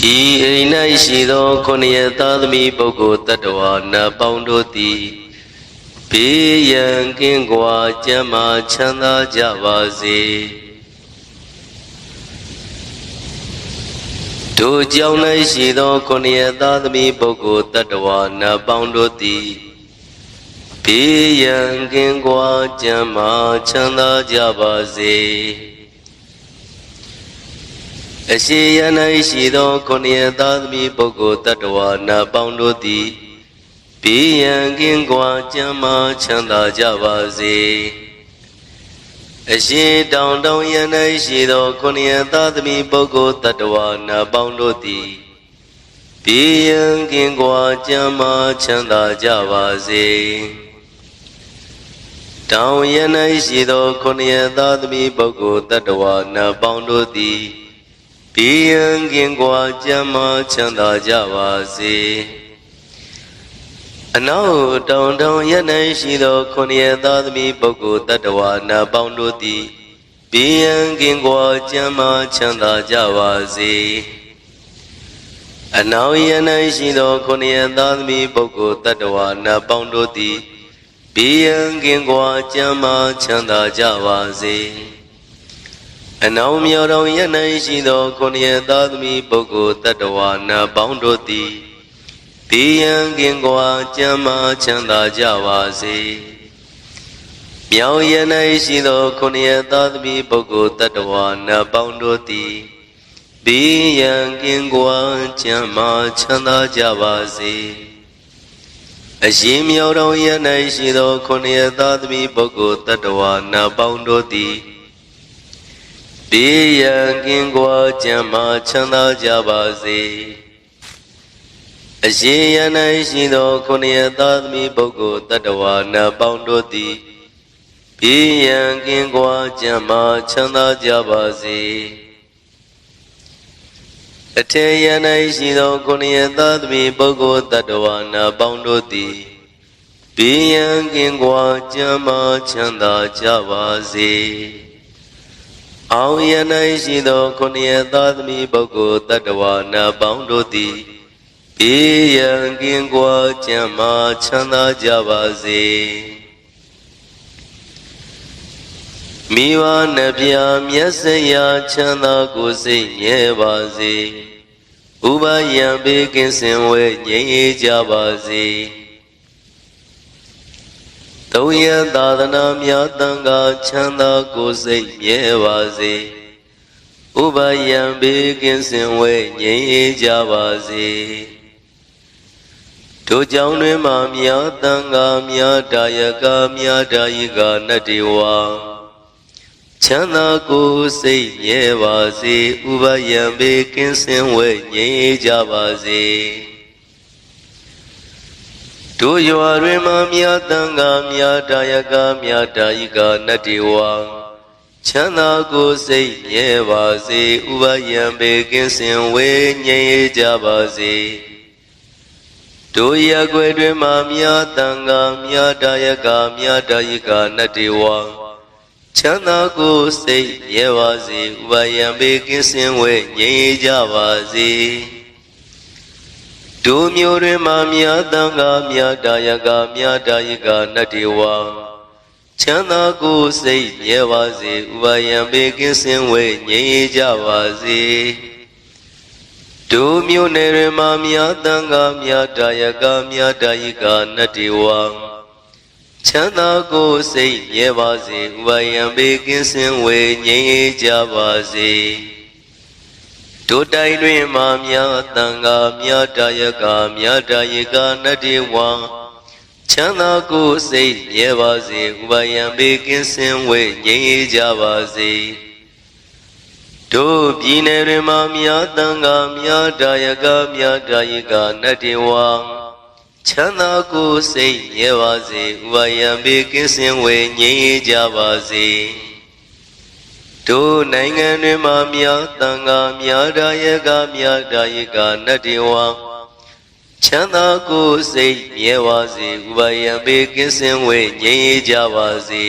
Phi Ainai Shido Konya Tadmi Boko Tatwa Na Poundoti Piyan Kingwa Jama Chanda Javazi Do Jaunai Shido Konya Tadmi Boko Tatwa Na Poundoti Piyan Kingwa Jama Chanda Javazi Asiyanai Shido Konya Tadmi Boko Tatwa Na Poundoti Piyan Kingwa Jama Chanda Javazi Asi Down Down Yanai Shido Konya Tadmi Boko Tatwa Na Poundoti Piyan Kingwa Jama Chanda Javazi Down Yanai Shido Konya Tadmi Boko Tatwa Na Poundoti Piyan Kingwa Jama Chanda Javazi Anau Down Down Yanai Shido Konya Tadmi Boko Tatwa Na Poundoti Piyan Kingwa Jama Chanda Javazi Anau Yanai Shido Konya Tadmi Boko Tatwa Na Poundoti Piyan Kingwa Jama Chanda Javazi Anau Myaudong Yanai Shido Konya Tadmi Boko Tatwa Na Poundoti Piyan Kingwa Jama Chanda Javazi Myau Yanai Shido Konya Tadmi Boko Tatwa Na Poundoti Piyan Kingwa Jama Chanda Javazi Ashi Myaudong Yanai Shido Konya Tadmi Boko Tatwa Na Poundoti Piyan Kingwa Jama Chanda Javazi Ashi Yanai Shido Konya Tadmi Boko Tatwa Na Poundoti Piyan Kingwa Jama Chanda Javazi Ate Yanai Shido Konya Tadmi Boko Tatwa Na Poundoti Piyan Kingwa Jama Chanda Javazi Aung Yanai Shido Konya Tadmi Boko Tatwa Na Poundoti Piyan Kingwa Jama Chanda Javazi Miwa Nabya Myasaya Chanda Ko Siat Nye PaစေUpa Yan Pe Kin Sin WဲNgြိမ်းအေးကြပါစေသုံးရသာသနာမြတ်သံဃာချမ်းသာကိုယ်စိတ်မြဲပါစေဥပယံဘေးကင်းစင်ဝဲငြိမ်းအေးကြပါစေထိုကြောင့်တွင်မှမြတ်သံဃာမြတ်ဒါယကမြတ်ဒါယိကနတ္တိဝါချမ်းသာကိုယ်စိတ်မြဲပါစေဥပယံဘေးကင်းစင်ဝဲငြိမ်းအေးကြပါစေတို့ရွာတွင်မှမြတ်သံဃာမြတ်ဒါယကမြတ်ဒါယိကနတ္တိဝါချမ်းသာကိုယ်စိတ်မြဲပါစေဥပယံဘေကင်းစင်ဝေငြိမ်းအေးကြပါစေတို့ရက်ွယ်တွင်မှမြတ်သံဃာမြတ်ဒါယကမြတ်ဒါယိကနတ္တိဝါချမ်းသာကိုယ်စိတ်မြဲပါစေဥပယံဘေကင်းစင်ဝေငြိမ်းအေးကြပါစေတို့မျိုးတွင်မှမြတ်သံဃာမြတ်ဒါယကမြတ်ဒါယိကနတ္တိဝါချမ်းသာကိုယ်စိတ်မြဲပါစေဥပယံဘေကင်းစင်ဝဲငြိမ်းအေးကြပါစေတို့မျိုးနယ်တွင်မှမြတ်သံဃာမြတ်ဒါယကမြတ်ဒါယိကနတ္တိဝါချမ်းသာကိုယ်စိတ်မြဲပါစေဥပယံဘေကင်းစင်ဝဲငြိမ်းအေးကြပါစေတို့တိုင်းတွင်မှမြတ်သံဃာမြတ်ဒါယကမြတ်ဒါယိကနတ္တိဝါချမ်းသာကိုယ်စိတ်မြဲပါစေဥပယံဘေကင်းစင်ဝဲငြိမ်းအေးကြပါစေတို့ပြည်နယ်တွင်မှမြတ်သံဃာမြတ်ဒါယကမြတ်ဒါယိကနတ္တိဝါချမ်းသာကိုယ်စိတ်မြဲပါစေဥပယံဘေကင်းစင်ဝဲငြိမ်းအေးကြပါစေတို့နိုင်ငံတွင်မှမြတ်သံဃာမြတ်ဒါယကမြတ်ဒါယိကနတ္တိဝါချမ်းသာကိုယ်စိတ်မြဲပါစေဥပယံဘေကင်းစင်ဝဲငြိမ်းအေးကြပါစေ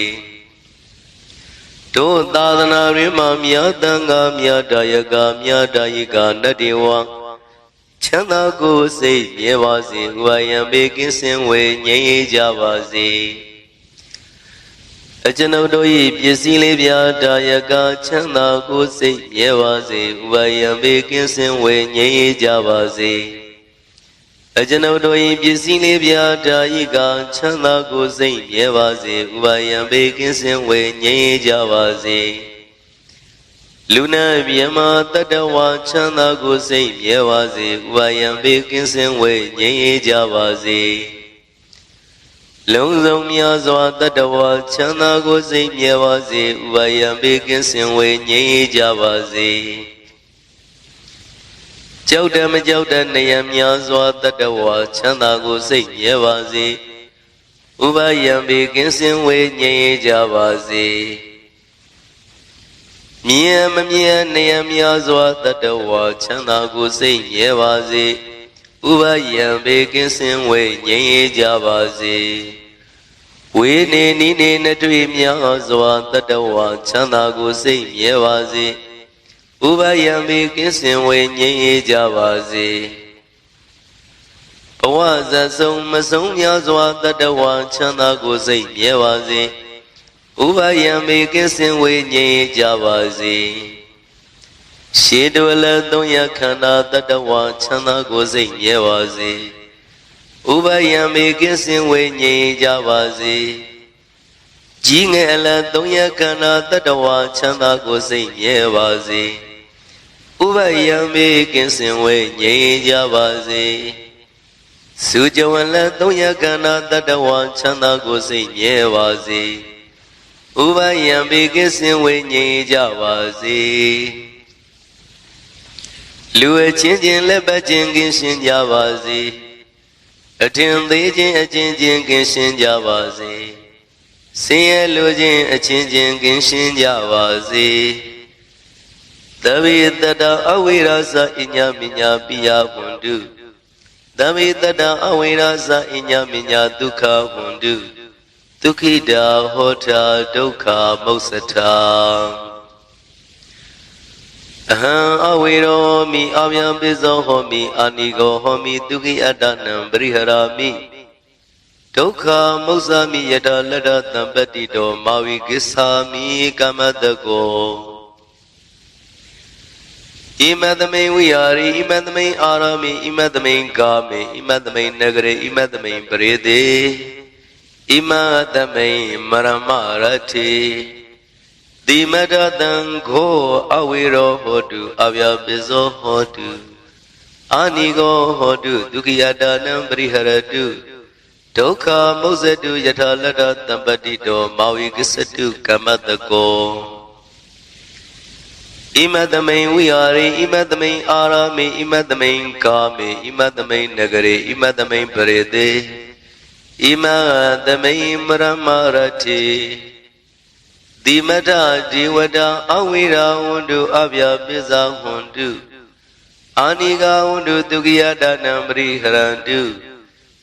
တို့သာသနာတွင်မှမြတ်သံဃာမြတ်ဒါယကမြတ်ဒါယိကနတ္တိဝါ ချမ်းသာကိုယ်စိတ်မြဲပါစေဥပါယံဘေးကင်းစင်ဝေငြိမ်းအေးကြပါစေအကျွန်ုပ်တို့၏ပစ္စည်းလေးပြာတာယကချမ်းသာကိုယ်စိတ်မြဲပါစေဥပါယံဘေးကင်းစင်ဝေငြိမ်းအေးကြပါစေအကျွန်ုပ်တို့၏ပစ္စည်းလေးပြာတာယကချမ်းသာကိုယ်စိတ်မြဲပါစေဥပါယံဘေးကင်းစင်ဝေငြိမ်းအေးကြပါစေလူနာမြမတတဝါချမ်းသာကိုယ်စိတ်မြဲပါစေဥပါယံဘေးကင်းစင်ဝေငြိမ်းအေးကြပါစေလုံးစုံများစွာတတဝါချမ်းသာကိုယ်စိတ်မြဲပါစေဥပါယံဘေးကင်းစင်ဝေငြိမ်းအေးကြပါစေကြောက်တယ်မကြောက်တဲ့နေရများစွာတတဝါချမ်းသာကိုယ်စိတ်မြဲပါစေဥပါယံဘေးကင်းစင်ဝေငြိမ်းအေးကြပါစေမြင်မမြင်နေရများစွာတတဝါချမ်းသာကိုယ်စိတ်မြဲပါစေဥပါယံဘေးကင်းစင်ဝေငြိမ်းအေးကြပါစေဝေနေနိနေနတွေ့များစွာတတဝါချမ်းသာကိုယ်စိတ်မြဲပါစေဥပါယံဘေးကင်းစင်ဝေငြိမ်းအေးကြပါစေဘဝဇတ်ဆုံးမဆုံးများစွာတတဝါချမ်းသာကိုယ်စိတ်မြဲပါစေဥပါယံဘေးကင်းစင်ဝေငြိမ်းအေးကြပါစေရှေတဝလသုံးရခန္ဓာတတဝါချမ်းသာကိုယ်စိတ်မြဲပါစေဥပါယံဘေးကင်းစင်ဝေငြိမ်းအေးကြပါစေကြီးငယ်အလသုံးရခန္ဓာတတဝါချမ်းသာကိုယ်စိတ်မြဲပါစေဥပါယံဘေးကင်းစင်ဝေငြိမ်းအေးကြပါစေစုကြဝလသုံးရခန္ဓာတတဝါချမ်းသာကိုယ်စိတ်မြဲပါစေဥပါယံဘေးကင်းစင်ဝေငြိမ်းအေးကြပါစေလူအချင်းချင်းလက်ပတ်ချင်းကင်းရှင်းကြပါစေအထင်သေးခြင်းအချင်းချင်းကင်းရှင်းကြပါစေဆင်းရဲလိုခြင်းအချင်းချင်းကင်းရှင်းကြပါစေသဗ္ဗေတတအဝိရဇအညမညာပိယဝန္တုသဗ္ဗေတတအဝိရဇအညမညာဒုက္ခဝန္တုဒုက္ခိတာဟောတာဒုက္ခမုစ္စတာအဟံအဝေရောမိအဗျံပိဇောဟောမိအာနိကောဟောမိဒုက္ခိအတ္တနံပရိဟရာမိဒုက္ခမုစ္ဆာမိယတလတ္တသံပတ္တိတောမာဝိကိစ္ဆာမိကမ္မတကောဣမတမိန်ဝိဟာရိဣမတမိန်အာရမိဣမတမိန်ကာမေဣမတမိန်နဂရေဣမတမိန်ပရိသေဣမတမိန်မရမရတိတိမတတံခောအဝေရောဟောတုအဗျာပိဇောဟောတုအာနိကောဟောတုဒုက္ခိယတာနံပရိဟရတုဒုက္ခမုစ္ဆတုယထာလတ္တသံပတ္တိတောမာဝိကစ္စတုကမ္မတကောဣမတမိန်ဝိဟာရိဣမတမိန်အာရမေဣမတမိန်ကာမေဣမတမိန်နဂရေဣမတမိန်ပရိသေဣမတမိန်မရမရတိတိမတဒေဝတာအဝိရာဝန္တုအဗျာပိဇာဝန္တုအာနိကဝန္တုဒုက္ခိယတာနံပရိဟရန္တု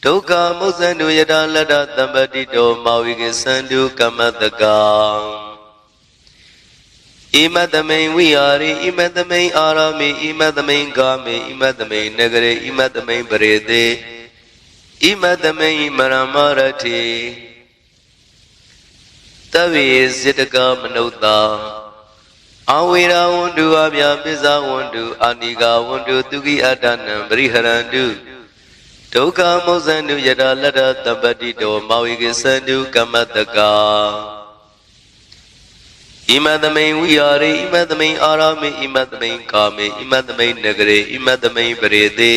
ဒုက္ခမုစ္ဆန္တုယတလတ္တသံပတ္တိတောမာဝိကိသန္တုကမ္မတကံဣမတမိန်ဝိဟာရိဣမတမိန်အာရမေဣမတမိန်ကာမေဣမတမိန်နဂရေဣမတမိန်ပရိသေဣမတမိန်မရမရတိသဗ္ဗေစေတကမနုဿာအဝေရာဝန္တုအဗျာပိဇာဝန္တုအာနိကဝန္တုဒုက္ခိအတ္တနံပရိဟရန္တုဒုက္ခမုစ္ဆန္တုယတလတ္တသံပတ္တိတောမာဝိကိသန္တုကမ္မတကဣမတမိန်ဝိဟာရိဣမတမိန်အာရမေဣမတမိန်ကာမေဣမတမိန်နဂရေဣမတမိန်ပရိသေ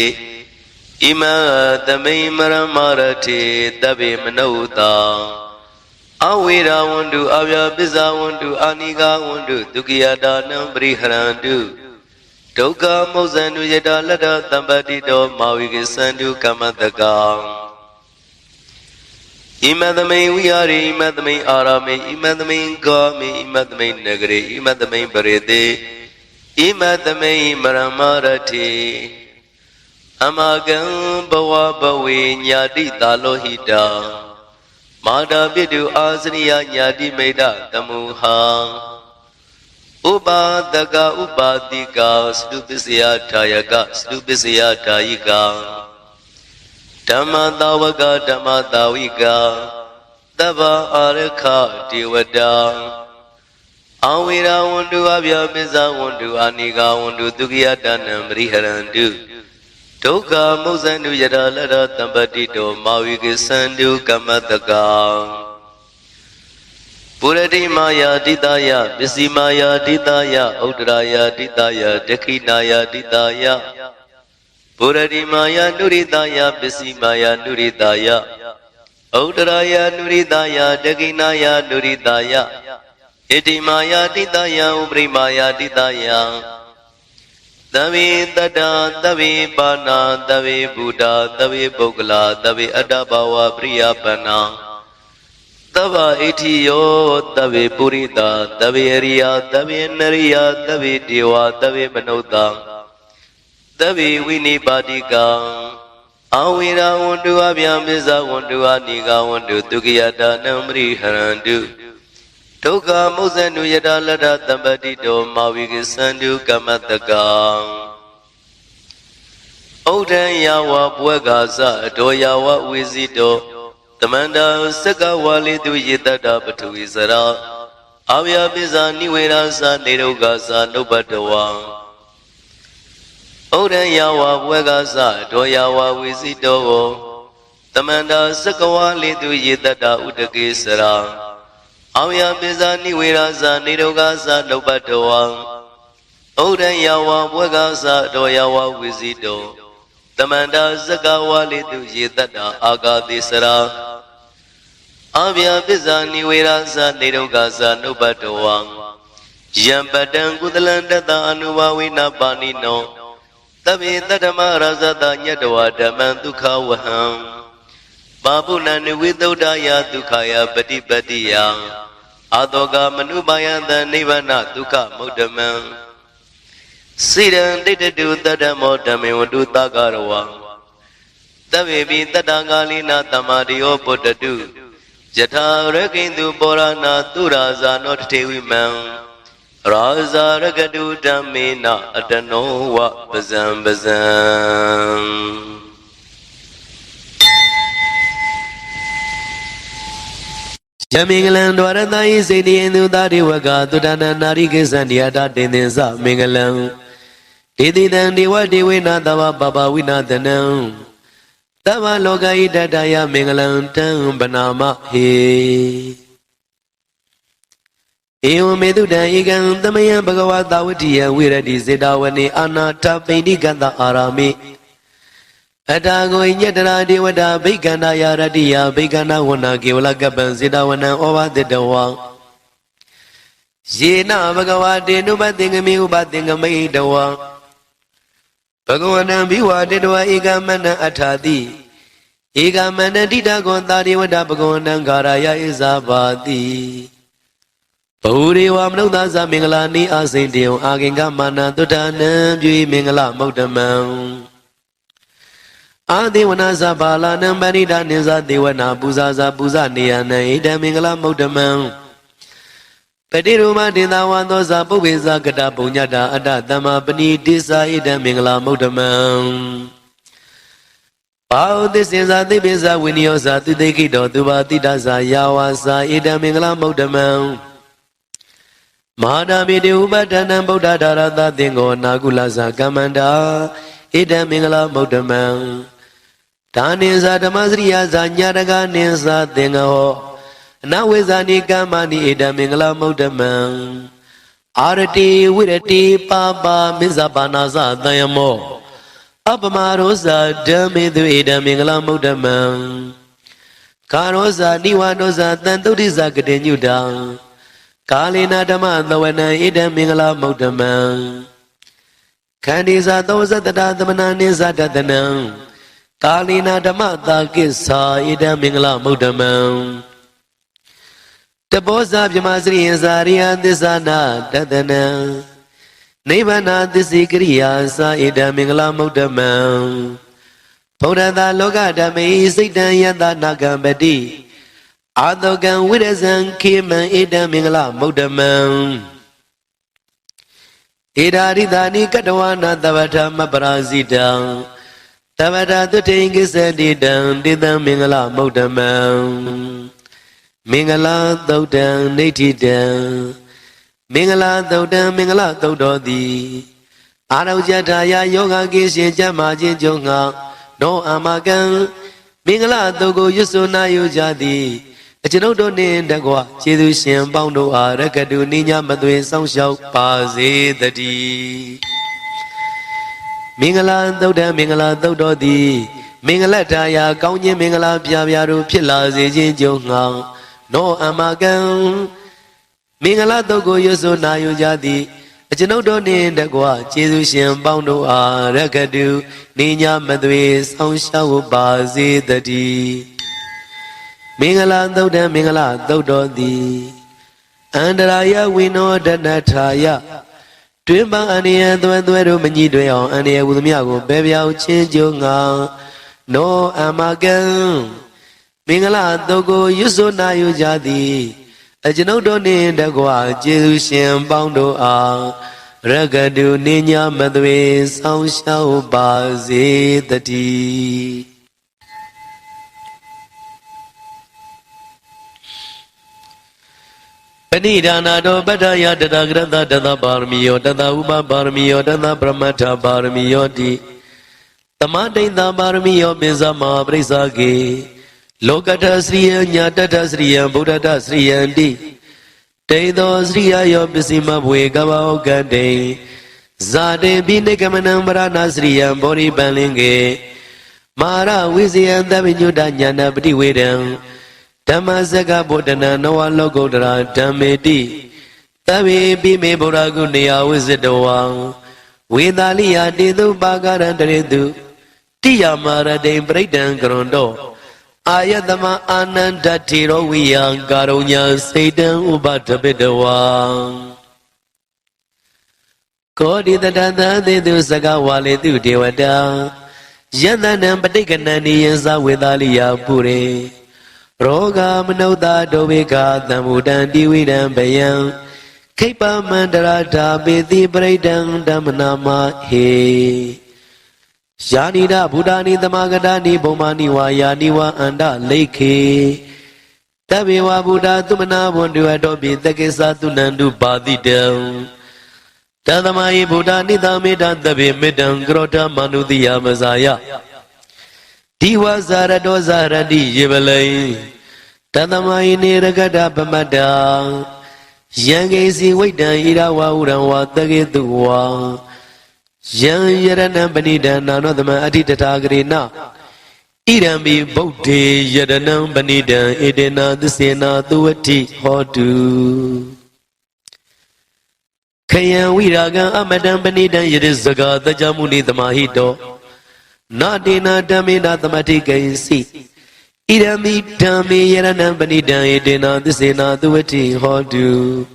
ဣမတမိန်မရမရတိသဗ္ဗေမနုဿာအဝေရာဝန္တုအဗျာပိဇာဝန္တုအာနိကဝန္တုဒုက္ခိယတာနံပရိဟရန္တုဒုက္ခမုစ္ဆန္တုယတလတ္တသံပတ္တိတောမာဝိကိသန္တုကမ္မတကံဣမတမိန်ဝိဟာရိဣမတမိန်အာရမေဣမတမိန်ကာမေဣမတမိန်နဂရေဣမတမိန်ပရိသေဣမတမိန်မရမရတိအမကံဘဝဘဝေညာတိတာလောဟိတာမာတာပိတုအာစရိယညာတိမိတ္တတမုဟာ Upadaka Upadika Slupisia Tayaka Slupisia Tayika Dhammadawaka Dhammadawika Dava Araka Diwada Awira Wundu Abya Miza Wundu Aniga Wundu Dugiya Danam Riharandu Toka Mozandu Yada Lada Tambadito Mawiki Sandu Kamataka Puradi Maya Ditaya Visimaya Ditaya Udraya Ditaya Dekhinaya Ditaya Puradi Maya Nuridaya Visimaya Nuridaya Udraya Nuridaya Dekhinaya Nuridaya Iti Maya Ditaya Umrimaya Ditaya Davi Tada Davi Bana Davi Buddha Davi Bogla Davi Adabawa Priyapana Dava Itiyo Davi Purita Davi Ariya Davi Nariya Davi Dewa Davi Manoda Davi Winibadika Awira Wundu Abhyamiza Wundu Aniga Wundu Dugiyada Namri Harandu Toka Mozandu Yada Lada Tambadito Mawiki Sandu Kamataka Oden Yawa Bwagaza Doyawa Wizito Tamanda Saka Wali Du Yitata Patuizara Avya Biza Niwirasa Nirogasa Nobatawa Oden Yawa Bwagaza Doyawa Wizito Tamanda Saka Wali Du Yitata Utakisara Avya Biza Niwirasa Nirogasa Nobatawa Oden Yawa Bwagaza Doyawa Wizito Tamanda Saka Wali Du Yitata Agatisara Avya Biza Niwirasa Nirogasa Nobatawa Yampatan Kudalandata Anubhavina Panino Tavi Tatama Rasata Nyatawa Dhammandukha Vaham Babuna Nividodaya Dukhaya Patipatiya Adoga Manubhayanta Nivana Dukha Mudamam Siddhan Ditadu Tadamo Dhammavadu Tagarawa Tavevi Tadagalina Tamadiyo Potadu Jatha Rakindu Borana Turaza Nottevimam Raza Ragadu Dhammena Atano Va Bazam Bazam Yamingalam Dwaradai Sedi Endu Dadiwaga Tudana Narike Sandiata Denensa Mingalam Edidan Dewa Dewena Dava Baba Winadanam Dava Loga Idadaya Mingalam Tam Banama He Eo Meduda Igam Damaya Bhagavata Vitiya Viradi Zedawani Anata Pedikanta Arami Atago Inyatara Devada Bhikana Yaradiya Bhikana Wana Kevala Kapan Sidawana Ova Dedawa Yena Bhagavate Nubatingami Ubatingami Dawa Bhagavana Biwa Dedwa Igamana Atadi Igamana Dita Gontari Vada Bhagavana Garaya Izabadi Puri Wamnuda Zamingalani Asindiyo Aginga Mana Tutana Jui Mingala Mokdamam Adivana Zabala Nambarida Niza Devana Buzaza Buza Niyana Ida Mingala Mokdamam Pediruma Dinawanoza Buviza Gata Punyada Ada Dhamma Pani Disa Ida Mingala Mokdamam Pao Disinza Dibiza Winyosa Tudekido Tubatida Zayawasa Ida Mingala Mokdamam Mahadami Deubadana Buddha Darada Dingo Nagulaza Kamanda Ida Mingala Mokdamam Taniza Damasriya Zanyaraga Ninsa Dingo Nawizani Kamani Ida Mingala Mokdamam Arati Virati Papa Mizabanaza Dayamo Apamarosa Damidu Ida Mingala Mokdamam Karosa Niwanosa Tanturiza Kadenyuda Kalina Dhamma Dhawana Ida Mingala Mokdamam Kandiza Dosa Tadadhamana Nisa Tadanam Kalina Dhamma Dhakisa Ida Mingala Mokdamam Taposa Bhyamasri Zariya Disana Tadanam Nivana Disikriya Sa Ida Mingala Mokdamam Purada Loka Dhamme Siddhan Yata Nagambati Adogan Vidazan Kima Ida Mingala Mokdamam Edari dani kadwana tavata maparasita tavata tutingi sedidam didam mingala maudamam mingala daudam nitidam mingala daudam mingala daudodi Araujataya yoga kishin jamajin jonga no amagan mingala daugo yusuna yujadi Achinodo ni dagwa chidu shin bondo arakadu ninya madwe song shao pazi dadi Mingala daudo di Mingala taya kaunye mingala pyaru pila zijin jonga no amagan Mingala dogo yusu na yujadi Achinodo ni dagwa chidu shin bondo arakadu ninya madwe song shao pazi dadi Mingala daudo di Andaraya wino danataya Twimba aniya dweru manyi dweo aniya wudumyago bebyao chinjo nga No amagan Mingala dogo yuso na yujadi Ajinodo ni dagwa jiru shin bondo a Ragadu ninya madwe song shao bazi dati Panidana do badaya dada grada dada barmiyo dada uba barmiyo dada brahmata barmiyo di Tamadinda barmiyo bizama brisage Lokata sriya nyatata sriya buddhata sriya di Teido sriya yo bisima bwe gaba ogande Zade binekamanam barana sriya bori balinge Mara wiziyan davinyuda nyana bdi wedam Dhamasaka Bodhana Nawa Logodara Dhammeti Tabi Bime Boragunia Wizidawang Vidaliya Didu Bagaran Daridu Tiyamara De Bridan Grondo Ayatama Ananda Tiro Wiyang Karunya Satan Ubatabidawang Kodi Dada Didu Sagawale Du Devada Yandanam Patikanani Yansa Vidaliya Pure Roga Manauda Dovika Damudan Dividam Bayam Kipa Mandarata Bithi Braidang Damanama He Yanida Budani Damagadani Bomani Wayaniwa Anda Lake Tabiwa Buddha Tumana Bondu Adobe Takesa Tunandu Badi Down Tadamai Buddha Nidamida Dabi Midam Grota Manudia Mazaya Diwa Zarado Zaradi Yibalay Tadamai Niragada Pamada Yangesi Wida Irawa Urawa Tagetuwa Yang Yarana Banida Nanodama Adita Grina Irambi Bokti Yadanam Banida Edena Dusena Duati Hotu Kaya Wiraga Amadam Banida Yedizaga the Jamuni the Mahito Nadina Damina the Matika si Irami Dami Yaranam Banida Edena Dusena Duati Hotu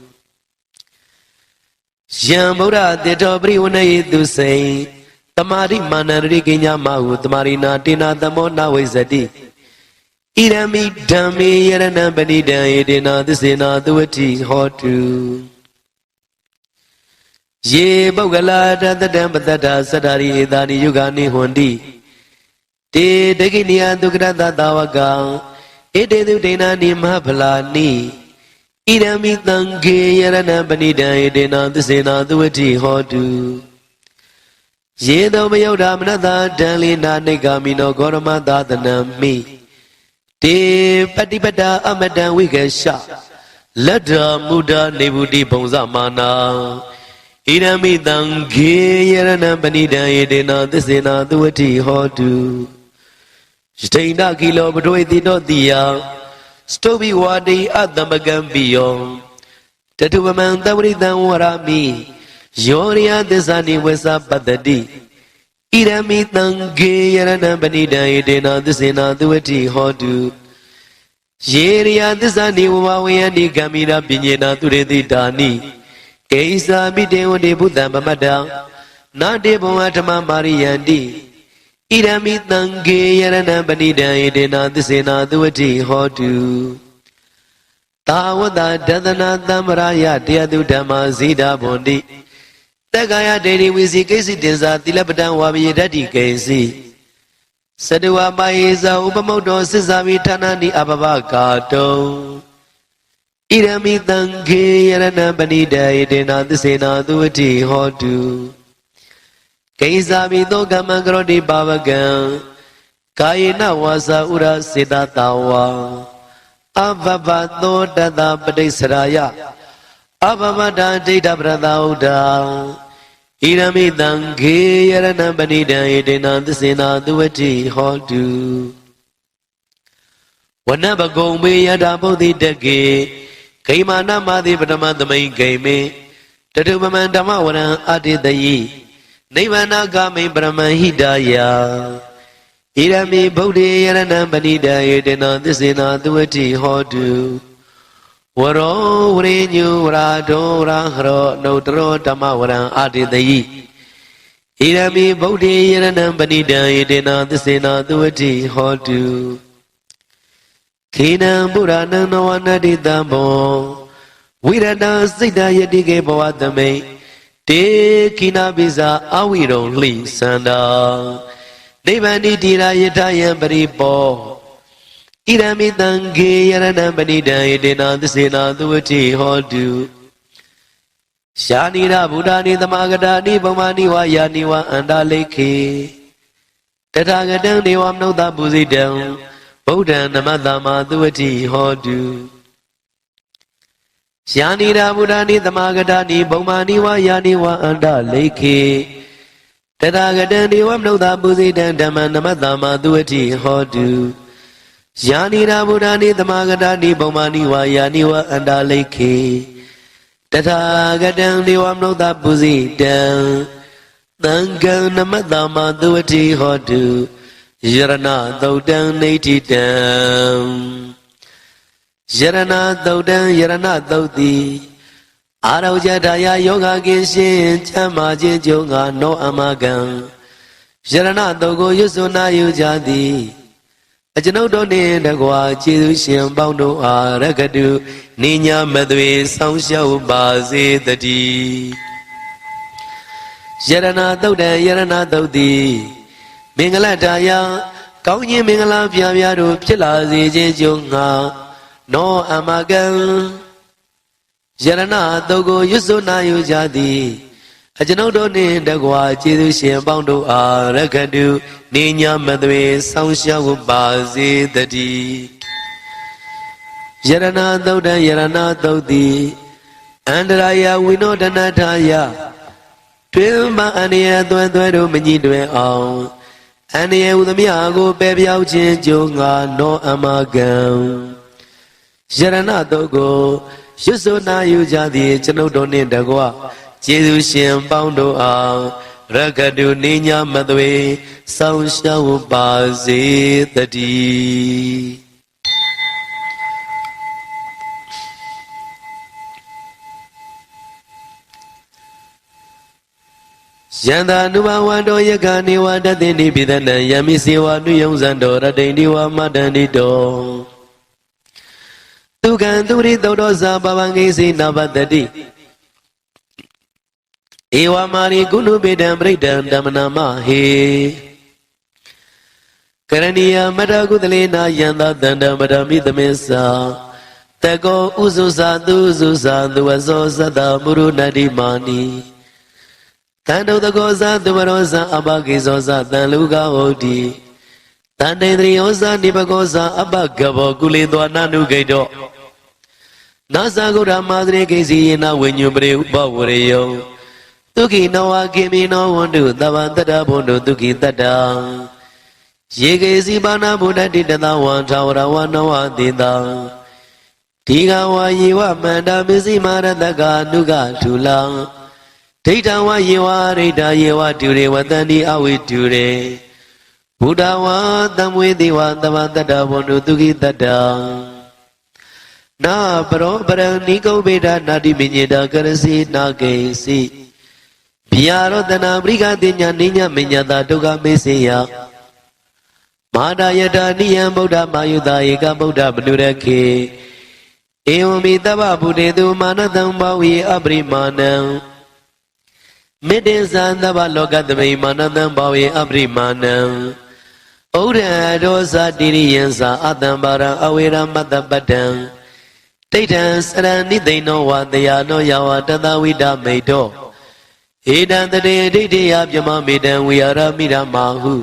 Yamura de Dobri Unai Dusay Tamari Manarikinya Mahu Tamarina Tina Damona Wizadi Irami Dami Yarana Banida Edena Dusena Duati Hotu Ye Bogala da Dambata Sadari Dani Yugani Hondi Te Deginia Dugrada Dawaga Ede Dena Nimapalani Irami Tangi Yarana Banida Edena Dusena Duati Hotu Ye Domayoda Manada Dalina Negamino Gorama Dadanami Te Patipata Amada Wigasha Lada Muda Nebudi Bonzamana Irami Tangi Yarana Banida Edena Dusena Duati Hotu Staina Kilo Bedweti Notia Stobi Wadi Adamagambion Tatuaman Tawridan Warami Yoria Desani Wesa Badadi Irami Tangi Yarana Banida Edena Dusena Duati Hotu Yeria Desani Wawayani Gamira Binyena Turedi Dani Keisa Bideo de Buddha Mamada Nadebo Atama Mariandi Irami Tangi Yarana Banida Edena Dusena Duati Hotu Tawada Dadana Damaraya Deadu Dama Zida Bondi Tegaya Dedi Wisi Kesi Dinsa Tilapatan Wabi Dati Kesi Sadua Maiza Upamoto Sisami Tanani Ababakato Irami Tanki Yarana Banida Idena Disena Duati Hotu Kaisami Dogamangrodi Babagan Kaina Wasa Ura Sidatawa Avabato Dada Padisaraya Abamada Dita Bradauda Irami Tanki Yarana Banida Idena Disena Duati Hotu Wanaba Gombe Yada Bodhi Degi Kaimana Madi Padamadamai Game Tadumamandama Wana Adidayi Nivana Gami Brahma Hidaya Irami Bodhi Yarana Banida Yedena Disina Duati Hodu Waro Urinyu Rado Rahro Notro Tamawara Adidayi Irami Bodhi Yarana Banida Yedena Disina Duati Hodu Kina Burana no Anadidamo Wirada Sida Yadige Boatame Te Kina Biza Awiro Li Sanda Devani Dira Yataya Baripo Irami Tangi Yarana Banida Yedena Disena Duati Hodu Shanira Budani the Magadani Bomani Wayaniwa Andaleke Tatagadam Dewam no da Buzi down Buddha Namadama Duati Hodu Shanira Budani the Magadani Bomani Wayaniwa Anda Lake Tadagadani Wamno da Buzi Dama Namadama Duati Hodu Shanira Budani the Magadani Bomani Wayaniwa Anda Lake Tadagadani Wamno da Buzi Dam Nanga Namadama Duati Hodu Yarana Dodan Nati Dam Yarana Dodan Yarana Dodi Arauja Yoga Gishin Chamajin Jonga no Amagan Yarana Dogo Yusuna Yujadi Ajano Doni Dagwa Chidushin Bondo Aragadu Nina Madwe Soundshao Bazi Dadi Yarana Dodan Yarana Dodi Mingala Daya, Kauni Mingala Piaviado, Pilazi Junga, no Amagan Jarana Dogo Yusuna Yujadi, Ajanodoni Dagwa Chidushin Bondo Arakadu, Nina Madwe, Soundsha Bazi Dadi Jarana Doda Yarana Dodi, Andraya Winodanataya, Twilma Ania Dwendo Minidwe on. Ania Udamiago Baby Auchin Junga no Amagam Jarana Dogo Shusuna Yujadi Chanodoni Dagwa Chidushin Bondo A Rakadu Nina Madwe Soundsha Bazi Tadi Yanda Nuba Wando Yagani Wadadini Bidana Yamisiwa Nuyonzando Radiniwa Madanido Tukan Turi Dodoza Babangisi Nabadadi Iwa Mari Gunu Bidam Bridan Damanama He Karania Madagudalina Yanda Danda Madami the Mesa Tago Uzuza Duzuza Duazoza da Muru Nadimani Tando the Goza, the Marosa, Abagizosa, the Luga Odi, Tandriosa, Nibagosa, Abagabo, Gulido, Nanugedo, Nasagura Madre Gazina when you bring Bawareo, Tuki Noa, give me no one to the Vandada Bondo to get that down. Yegezi Bana Buddha did the one tower, one no one did the Tiga wa Yiwa Manda Busy Mara the Ganuga too long. Tita wa Yiwa Rita Yewa Ture Watani Awi Ture Buddha wa Damwidi wa Damandada Bondo to get that down. Na Pro Bara Nico Beta Nadi Minida Garasi Nage Si Piaro Dana Brigadina Nina Minyada Doga Mesia Mada Yada Niam Buddha Mayuda Ega Buddha Manurake Eomi Dava Buddha Manadam Bawi Abrimana မေတ္တေသံသဗ္ဗလောကသမိမာနတံဘောဝေအပရိမာဏံဩရဒောဇာတိရိယံသာအတံပါရံအဝေရမတ္တပတ္တံတိဋ္ဌံစရဏိသိဏောဝတယနောယဝတတဝိဒမိတ်တောဧတံတတေဒိဋ္ဌိယပြမမေတံဝိဟာရမိရမဟု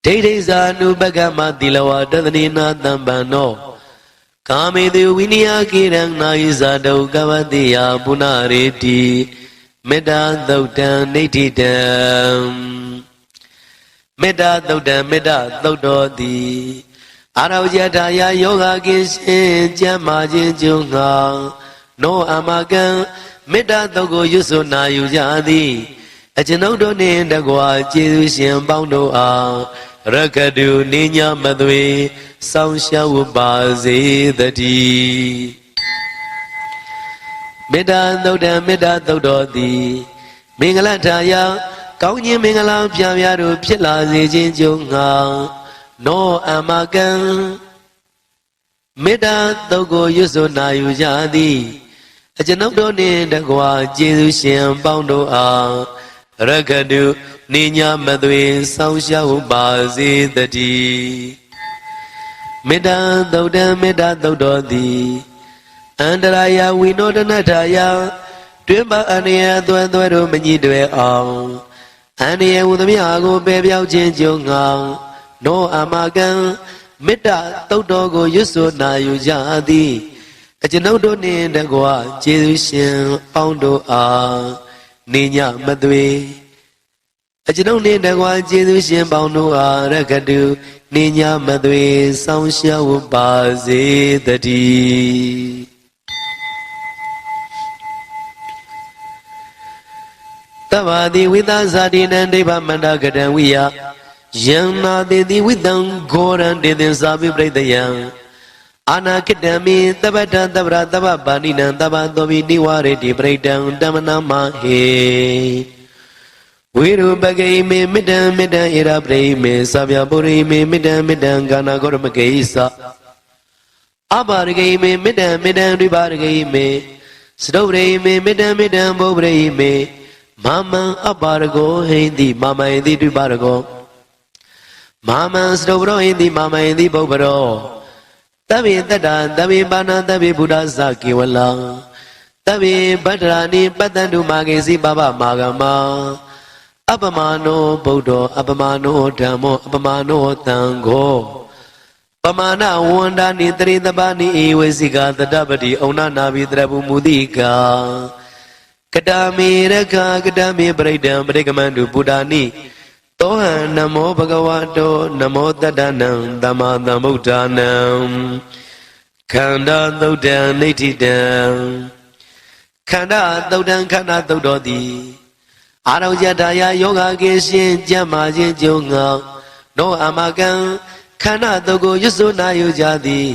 ဒိဋ္ဌိဇာနုပကမတိလဝတသနေနာတံပံနောကာမေတုဝိနိယကိရံနာယိဇာတုကဝတိယပုဏ္ဏရေတိမေတ္တာသုတ်တံနိဋ္ဌိတံမေတ္တာသုတ်တံမေတ္တာသုတ်တော်သည်အာရောဇထာယယောဂကိရှင်ကျမ်းမာခြင်းကျုံငါနောအမကံမေတ္တာသုတ်ကိုရွတ်ဆိုနာယူကြသည်အကျွန်ုပ်တို့နှင့်တကွာကျေးဇူးရှင်ပေါင်းတို့အားရခတုနိညာမသွေစောင့်ရှောက်ပါစေတည်းမေတ္တာသုတ်တံမေတ္တာသုတ်တော်သည်မင်္ဂလထာယကောင်းခြင်းမင်္ဂလာပြပြတို့ဖြစ်လာစေခြင်းကြုံငါနောအမကံမေတ္တာသုတ်ကိုရွတ်ဆိုနာယူကြသည်အကျွန်ုပ်တို့နှင့်တကွာကျေးဇူးရှင်ပေါင်းတို့အားရခတုနိညာမသွေစောင့်ရှောက်ပါစေတည်းမေတ္တာသုတ်တံမေတ္တာသုတ်တော်သည်အန္တရာယဝိနောဒနထာယတွင်ပါအနည်းအသွဲသွဲတို့မညှိတွယ်အောင်အန္တရာယ်ဟူသည်များကိုပယ်ပြောက်ခြင်းကြုံငါနောအမကံမေတ္တာသုတ်တော်ကိုရွတ်ဆိုနာယူကြသည်အကျွန်ုပ်တို့နှင့်တကွာကျေးဇူးရှင်ပေါင်းတို့အားနိညာမသွေအကျွန်ုပ်နှင့်တကွာကျေးဇူးရှင်ပေါင်းတို့အားရခတုနိညာမသွေစောင့်ရှောက်ပါစေတည်းတဗ္ဗတိဝိသဇာတိနံဒိဗ္ဗမန္တကတံဝိယယံနာတိတိဝိတံဂောရံတေသင်္သာပိပရိတယံအာနာခိတမိသဗ္ဗတံသဗ္ဗရသဗ္ဗပါဏိနံသဗ္ဗသောပိနိဝရတိပရိတံတမနမဟေဝိရုပဂိမေမေတ္တံမေတ္တံဣရပရိမေသဗ္ဗပုရိမေမေတ္တံမေတ္တံကာနာဂောရမကေသအပါရဂိမေမေတ္တံမေတ္တံရိပါရဂိမေစတုပရိမေမေတ္တံမေတ္တံဘောပရိမေမမံအပါရဂောဟိန္တိမမဟိန္တိရိပါရဂောမမံစတုပရောဟိန္တိမမဟိန္တိဘောပရောတဗ္ဗေတတ္တတဗ္ဗေပါဏတဗ္ဗေဘုဒ္ဓသကေဝလံတဗ္ဗေဗတ္တရာနိပတ္တန္တုမာဂေစီပပမာဂမအပမနောဗုဒ္ဓောအပမနောဓမ္မောအပမနောသံဃောပမာဏဝန္ဒာနိတရိတပနိဧဝေစီကတတပတိဩနနာဘိတရပုမုတိကာကတမေရခကတမေပရိဒံပရိကမန္တုဗုဒ္ဓာနိသောဟံနမောဘဂဝတောနမောတတ္တနံသမ္မာသမ္ဗုဒ္ဓနံခန္ဓာသုတ်တံနိဋ္ဌိတံခန္ဓာသုတ်တံခန္ဓာသုတ်တော်သည်အာရောဇထာယယောဂကေရှင်ကျမ်းမာခြင်းကြုံငါနောအမကံခန္ဓာသုတ်ကိုရွတ်ဆိုနာယူကြသည်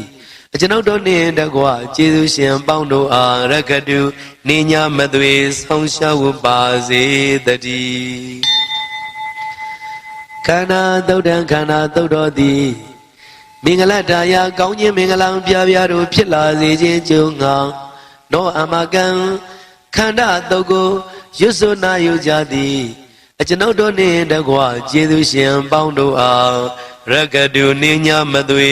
အကျွန်ုပ်တို့နှင့်တကွကျေးဇူးရှင်ပေါင်းတို့အားရခတုနိညာမသွေဆောင်ရှောက်ပါစေတည်းခန္ဓာသုတ်တံခန္ဓာသုတ်တော်သည်မင်္ဂလထာယကောင်းခြင်းမင်္ဂလာပြပြတို့ဖြစ်လာစေခြင်းကြုံငါနောအမကံခန္ဓာသုတ်ကိုရွတ်ဆိုနာယူကြသည်အကျွန်ုပ်တို့နှင့်တကွကျေးဇူးရှင်ပေါင်းတို့အားရကတုနိညာမသွေ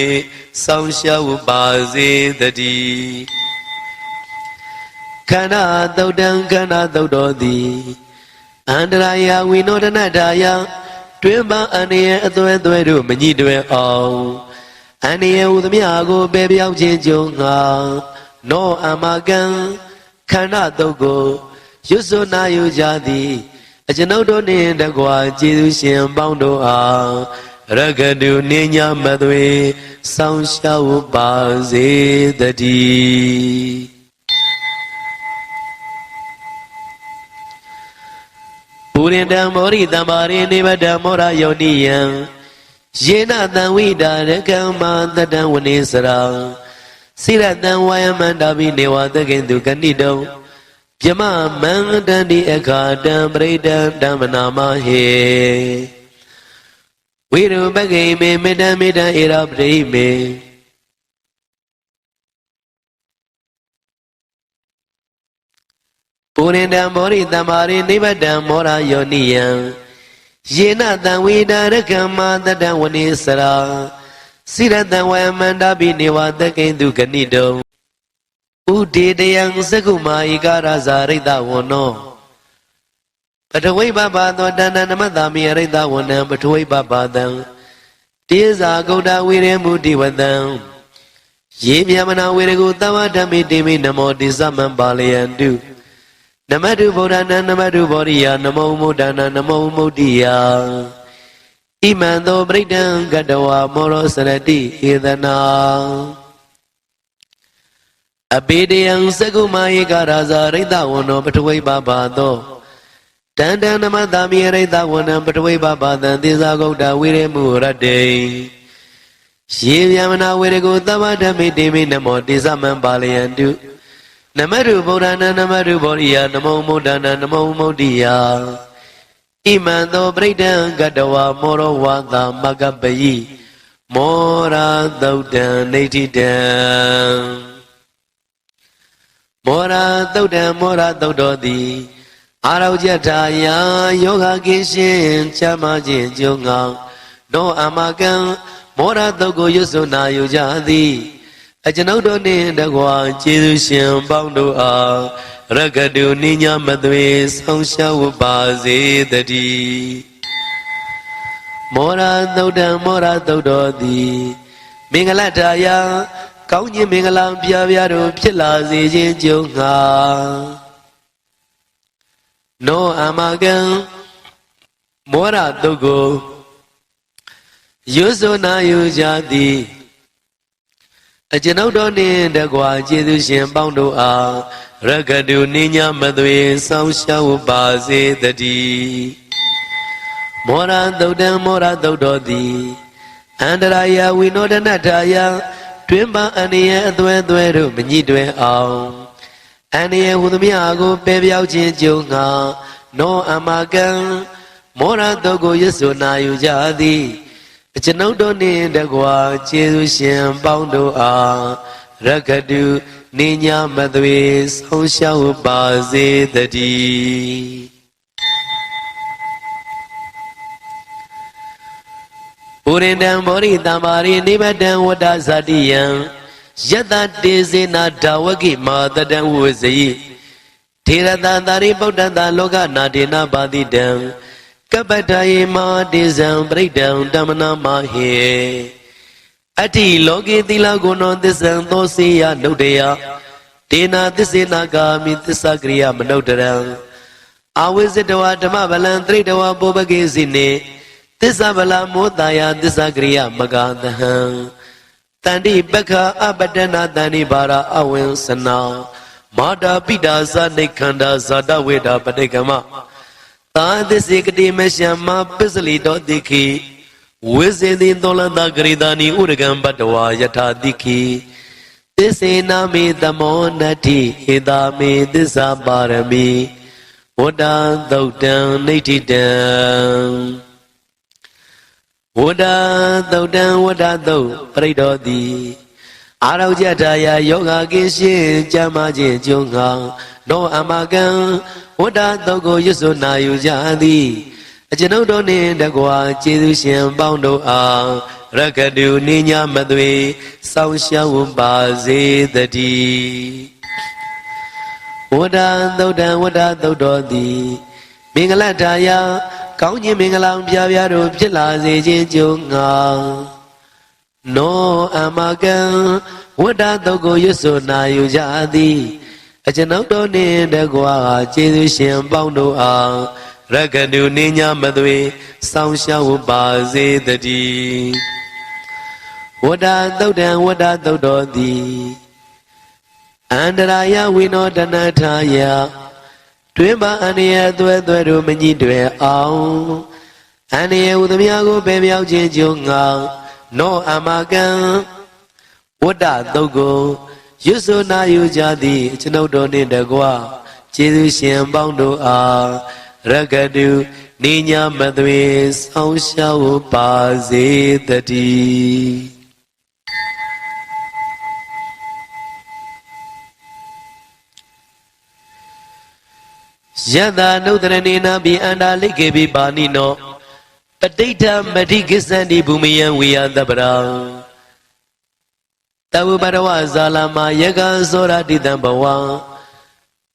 ဆောင်ရှောက်ပါစေတည်းခန္ဓာသုတ်တံခန္ဓာသုတ်တော်သည်အန္တရာယဝိနောဒနထာယတွင်ပါအန္တရာယ်အသွဲသွဲတို့မညှိတွယ်အောင်အန္တရာယ်ဟူသည်များကိုပယ်ပြောက်ခြင်းကြုံငါနောအမကံခန္ဓာသုတ်ကိုရွတ်ဆိုနာယူကြသည်အကျွန်ုပ်တို့နှင့်တကွာကျေးဇူးရှင်ပေါင်းတို့အားရခတုနိညာမသွေဆောင်ရှောက်ပါစေတည်းပုရိတံမောရိတံမာရိနိဗ္ဗတံမောရယောနိယံယေနတံဝိဒါရကံမာတတံဝနေစရာစိရတံဝါယမန္တာပိနေဝသကေတုကဏိတောပြမမန္တန္တိအခါတံပရိဒံဓမ္မနာမဟေဝိရုပဂိမေမေတ္တမေတ္တဧရပရိမေပ ပုရိန္ဒံဘောရိတမ္မာရိနိဗ္ဗတံမောရယောနိယံယေနတံဝိဒါရကမ္မာတတံဝနိစရာစိရတံဝယမန္တပိနေဝတကိန္တုဂဏိတုံဥဒေတယံသကုမာဧကရဇာရိတဝနောပထဝိပပါသောတဏ္ဍနမတမိရိတဝနံပထဝိပပါတံတေဇာဂௌတဝိရေမုတိဝတံယေမြမနာဝေရကုသဝဓမ္မိတိမိနမောတိသမံပါလယန္တုနမတုဗုဒ္ဓနာနမတုဗောဓိယနမောမုဒ္ဒနာနမောမုဒ္ဓိယဣမံသောပရိဒံကတဝါမောရောစရတိဧသနာအပေတယံသကုမာဧကရာဇာရိတဝနောပထဝိပပါသောတန္တနမတမိရိတဝနံပထဝိပပါတံသေဇာဂௌတဝိရေမုရတ္တေယေဗျမနာဝေရကုသဗ္ဗဓမ္မိတိမိနမောတိသမံပါလယန္တုနမတုဗုဒ္ဓနာနမတုဗောဓိယနမောမုဒ္ဒနာနမောမုဒ္ဓိယဣမံသောပရိဒံကတဝါမောရောဝါသမကပယိမောရာသုတ်တံနေတိတံမောရာသုတ်တံမောရာသုတ်တော်သည်အာရောကြထာယယောဂကိရှင်ချမ်းသာခြင်းကျုံငောင်းနောအမကံမောရာသုတ်ကိုရွတ်ဆိုနာယူကြသည်အကျွန်ုပ်တို့နှင့်တကွာကျေးဇူးရှင်ပေါင်းတို့အားရကတုနိညာမသွေဆောင်ရှောက်ပါစေတည်းမောရာသုတ်တံမောရာသုတ်တော်သည်မင်္ဂလထာယကောင်းခြင်းမင်္ဂလာပြပြတို့ဖြစ်လာစေခြင်းကြုံငါနောအမကံမောရာသုတ်ကိုရွတ်ဆိုနာယူကြသည်အကျွန်ုပ်တို့နှင့်တကွာကျေးဇူးရှင်ပေါင်းတို့အားရကတုနိညာမသွေဆောင်ရှောက်ပါစေတည်းမောရသုတ်တံမောရသုတ်တော်သည်အန္တရာယဝိနောဒနထာယတွင်ပန်းအန္တရာယ်အသွဲသွဲတို့မညှိတွဲအောင်အန္တရာယ်ဟူသည်များကိုပယ်ပြောက်ခြင်းကြုံငါနောအမကံမောရသုတ်ကိုရွတ်ဆိုနာယူကြသည်အကျွန်ုပ်တို့နှင့်တကွာကျေးဇူးရှင်ပေါင်းတို့အားရကတုနိညာမသွေဆောင်ရှောက်ပါစေတည်းပုရိန္ဒံဘောရိတမ္မာရိနိဗ္ဗတံဝတ္တဇာတိယံယတတေစေနာဒါဝကိမာတတံဝဇိထေရတသာရိပုတ္တတလောကနာတေနပါတိတံကပ္ပတယေမာတေဇံပရိဒံတမနာမဟေအတ္တိလောကေသီလဂုဏောသစ္ဆံသောစေယနုဒယဒေနာသစ္စေနာဂာမိသစ္စာကရိယမနုဒရံအာဝိဇ္ဇတဝဓမ္မဗလံသရိတဝပုပ္ပကေစီနေသစ္စာဗလမောတာယသစ္စာကရိယမဂသဟံတန္တိပက္ခအပတနာတန္တိဘာရအဝင်စနာမာတာပိတာဇာနိခန္ဓာဇာတဝေဒပဋိကမသာသစ္စေကတိမရှမပစ္စလိတောတိခိဝိဇေတိသောလတဂရိတာနိဥရကံပတ္တဝါယထာတိခိသစ္စေနာမေသမောနတ္ထိဧတာမေသစ္စာပါရမီဝတ္တသုတ်တံနိဋ္ဌိတံဝတ္တသုတ်တံဝတ္တသုတ်ပရိဒောတိအာရောကြထာယယောဂကိရှင်ကြမ်းမာခြင်းကျုံငါနောအမကံဝတ္တသုတ်ကိုရွတ်ဆိုနာယူကြသည်အကျွန်ုပ်တို့နှင့်တကွာကျေးဇူးရှင်ပေါင်းတို့အားရကတုနိညာမသွေဆောင်ရှောက်ပါစေတည်းဝတ္တသုတ်တံဝတ္တသုတ်တော်သည်မင်္ဂလထာယကောင်းခြင်းမင်္ဂလာပြပြတို့ဖြစ်လာစေခြင်းကြုံငါနောအမကံဝတ္တသုတ်ကိုရွတ်ဆိုနာယူကြသည်အကျွန်ုပ်တို့နှင့်တကွာကျေးဇူးရှင်ပေါင်းတို့အားရကတုနိညာမသွေဆောင်ရှောက်ပါစေတည်းဝတ္တသုတ်တံဝတ္တသုတ်တော်သည်အန္တရာယဝိနောဒနထာယတွင်ပါအန္တရာယ်သွဲသွဲတို့မညှိတွယ်အောင်အန္တရာယ်ဟူသည်များကိုပယ်ပြောက်ခြင်းကြုံငါနောအမကံဝတ္တသုတ်ကိုရွတ်ဆိုနာယူကြသည်အကျွန်ုပ်တို့နှင့်တကွကျေးဇူးရှင်ပေါင်းတို့အားရကတုနိညာမသွေဆောင်ရှောက်ပါစေတည်း Yada Nudranina be Andaliki be Banino Patita Madikisandi Bumian we are the brown Tawubarawa Zalama Yaga Zora Didambawa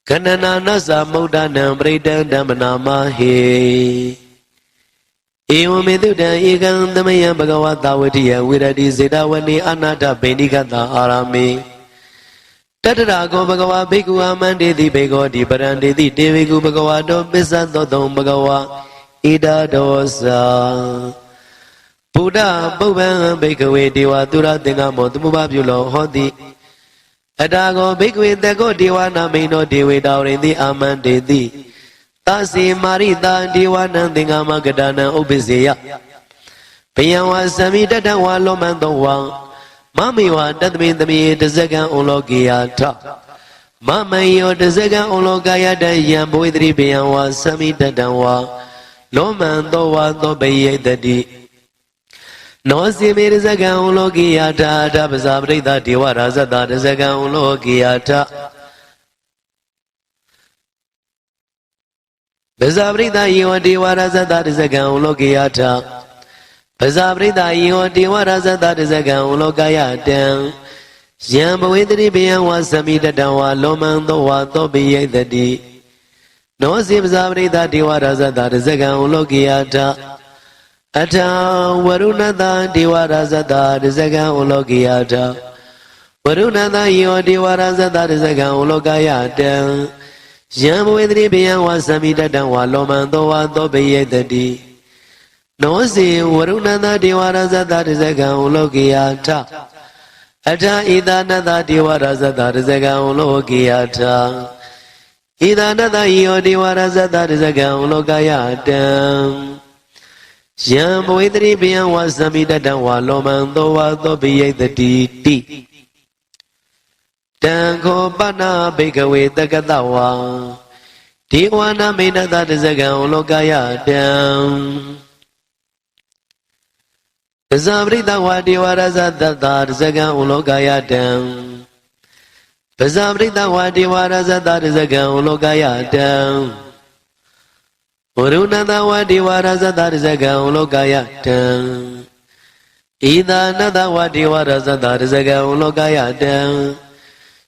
Kanana Nasa Modana Breda Damanama He Eomeduda Egan the Maya Bagawata Wadia Wiradi Zedawani Anata Benigata Arame Tatarago Bagawa Bigu Amandi the Bego di Parandi the Devigu Bagawado Bisanto Dom Bagawa Ida Dosa Buddha Boban Bakeaway Diwa Dura Dingamo Mubabulo Hodi Adago Bigwin the go Diwana may no deal without in the Amandi the Tasi Marita Diwana Dingama Gadana Obizia Piyawa Samita Dawa Lomando Wang Mami wa that mean the me the Zagan Ologiata Mama yo the Zagan Ologaya da Yamboidri Piyawa Samita Dawa Lomando Wando Baye the D No Simi Zagan Ologiata Tabazabri the Diwaraza the Zagan Ologiata Bezabrida you Diwaraza that is a Gaologiata. Bezabrida you Diwaraza that is a Gaologayata. Yamawidribian was Samita Dawa Lomando Wato be the D. No Zibzabrida Diwaraza that is a Gaologiata. Ata Warunada Diwaraza that is a Gaologiata. Warunada you Diwaraza that is a Gaologayata. Yamawidribian was Samita Dawa Lomando Wato be the D. No see Warunada Diwaraza that is a Gaologiata. Ata Idanada Diwaraza that is a Gaologiata. Idanada Io Diwaraza that is a Gaologayata. Yamawidribian was Samita Dawa Lomando Wato be the D. Tango Bana Bakeaway the Gadawa Tiwana Mina that is a Gaologaya down Pezabrida Wadiwaraza that is a Gaologaya down Pezabrida Wadiwaraza that is a Gaologaya down Uruna Wadiwaraza that is a Gaologaya down Ida Nada Wadiwaraza that is a Gaologaya down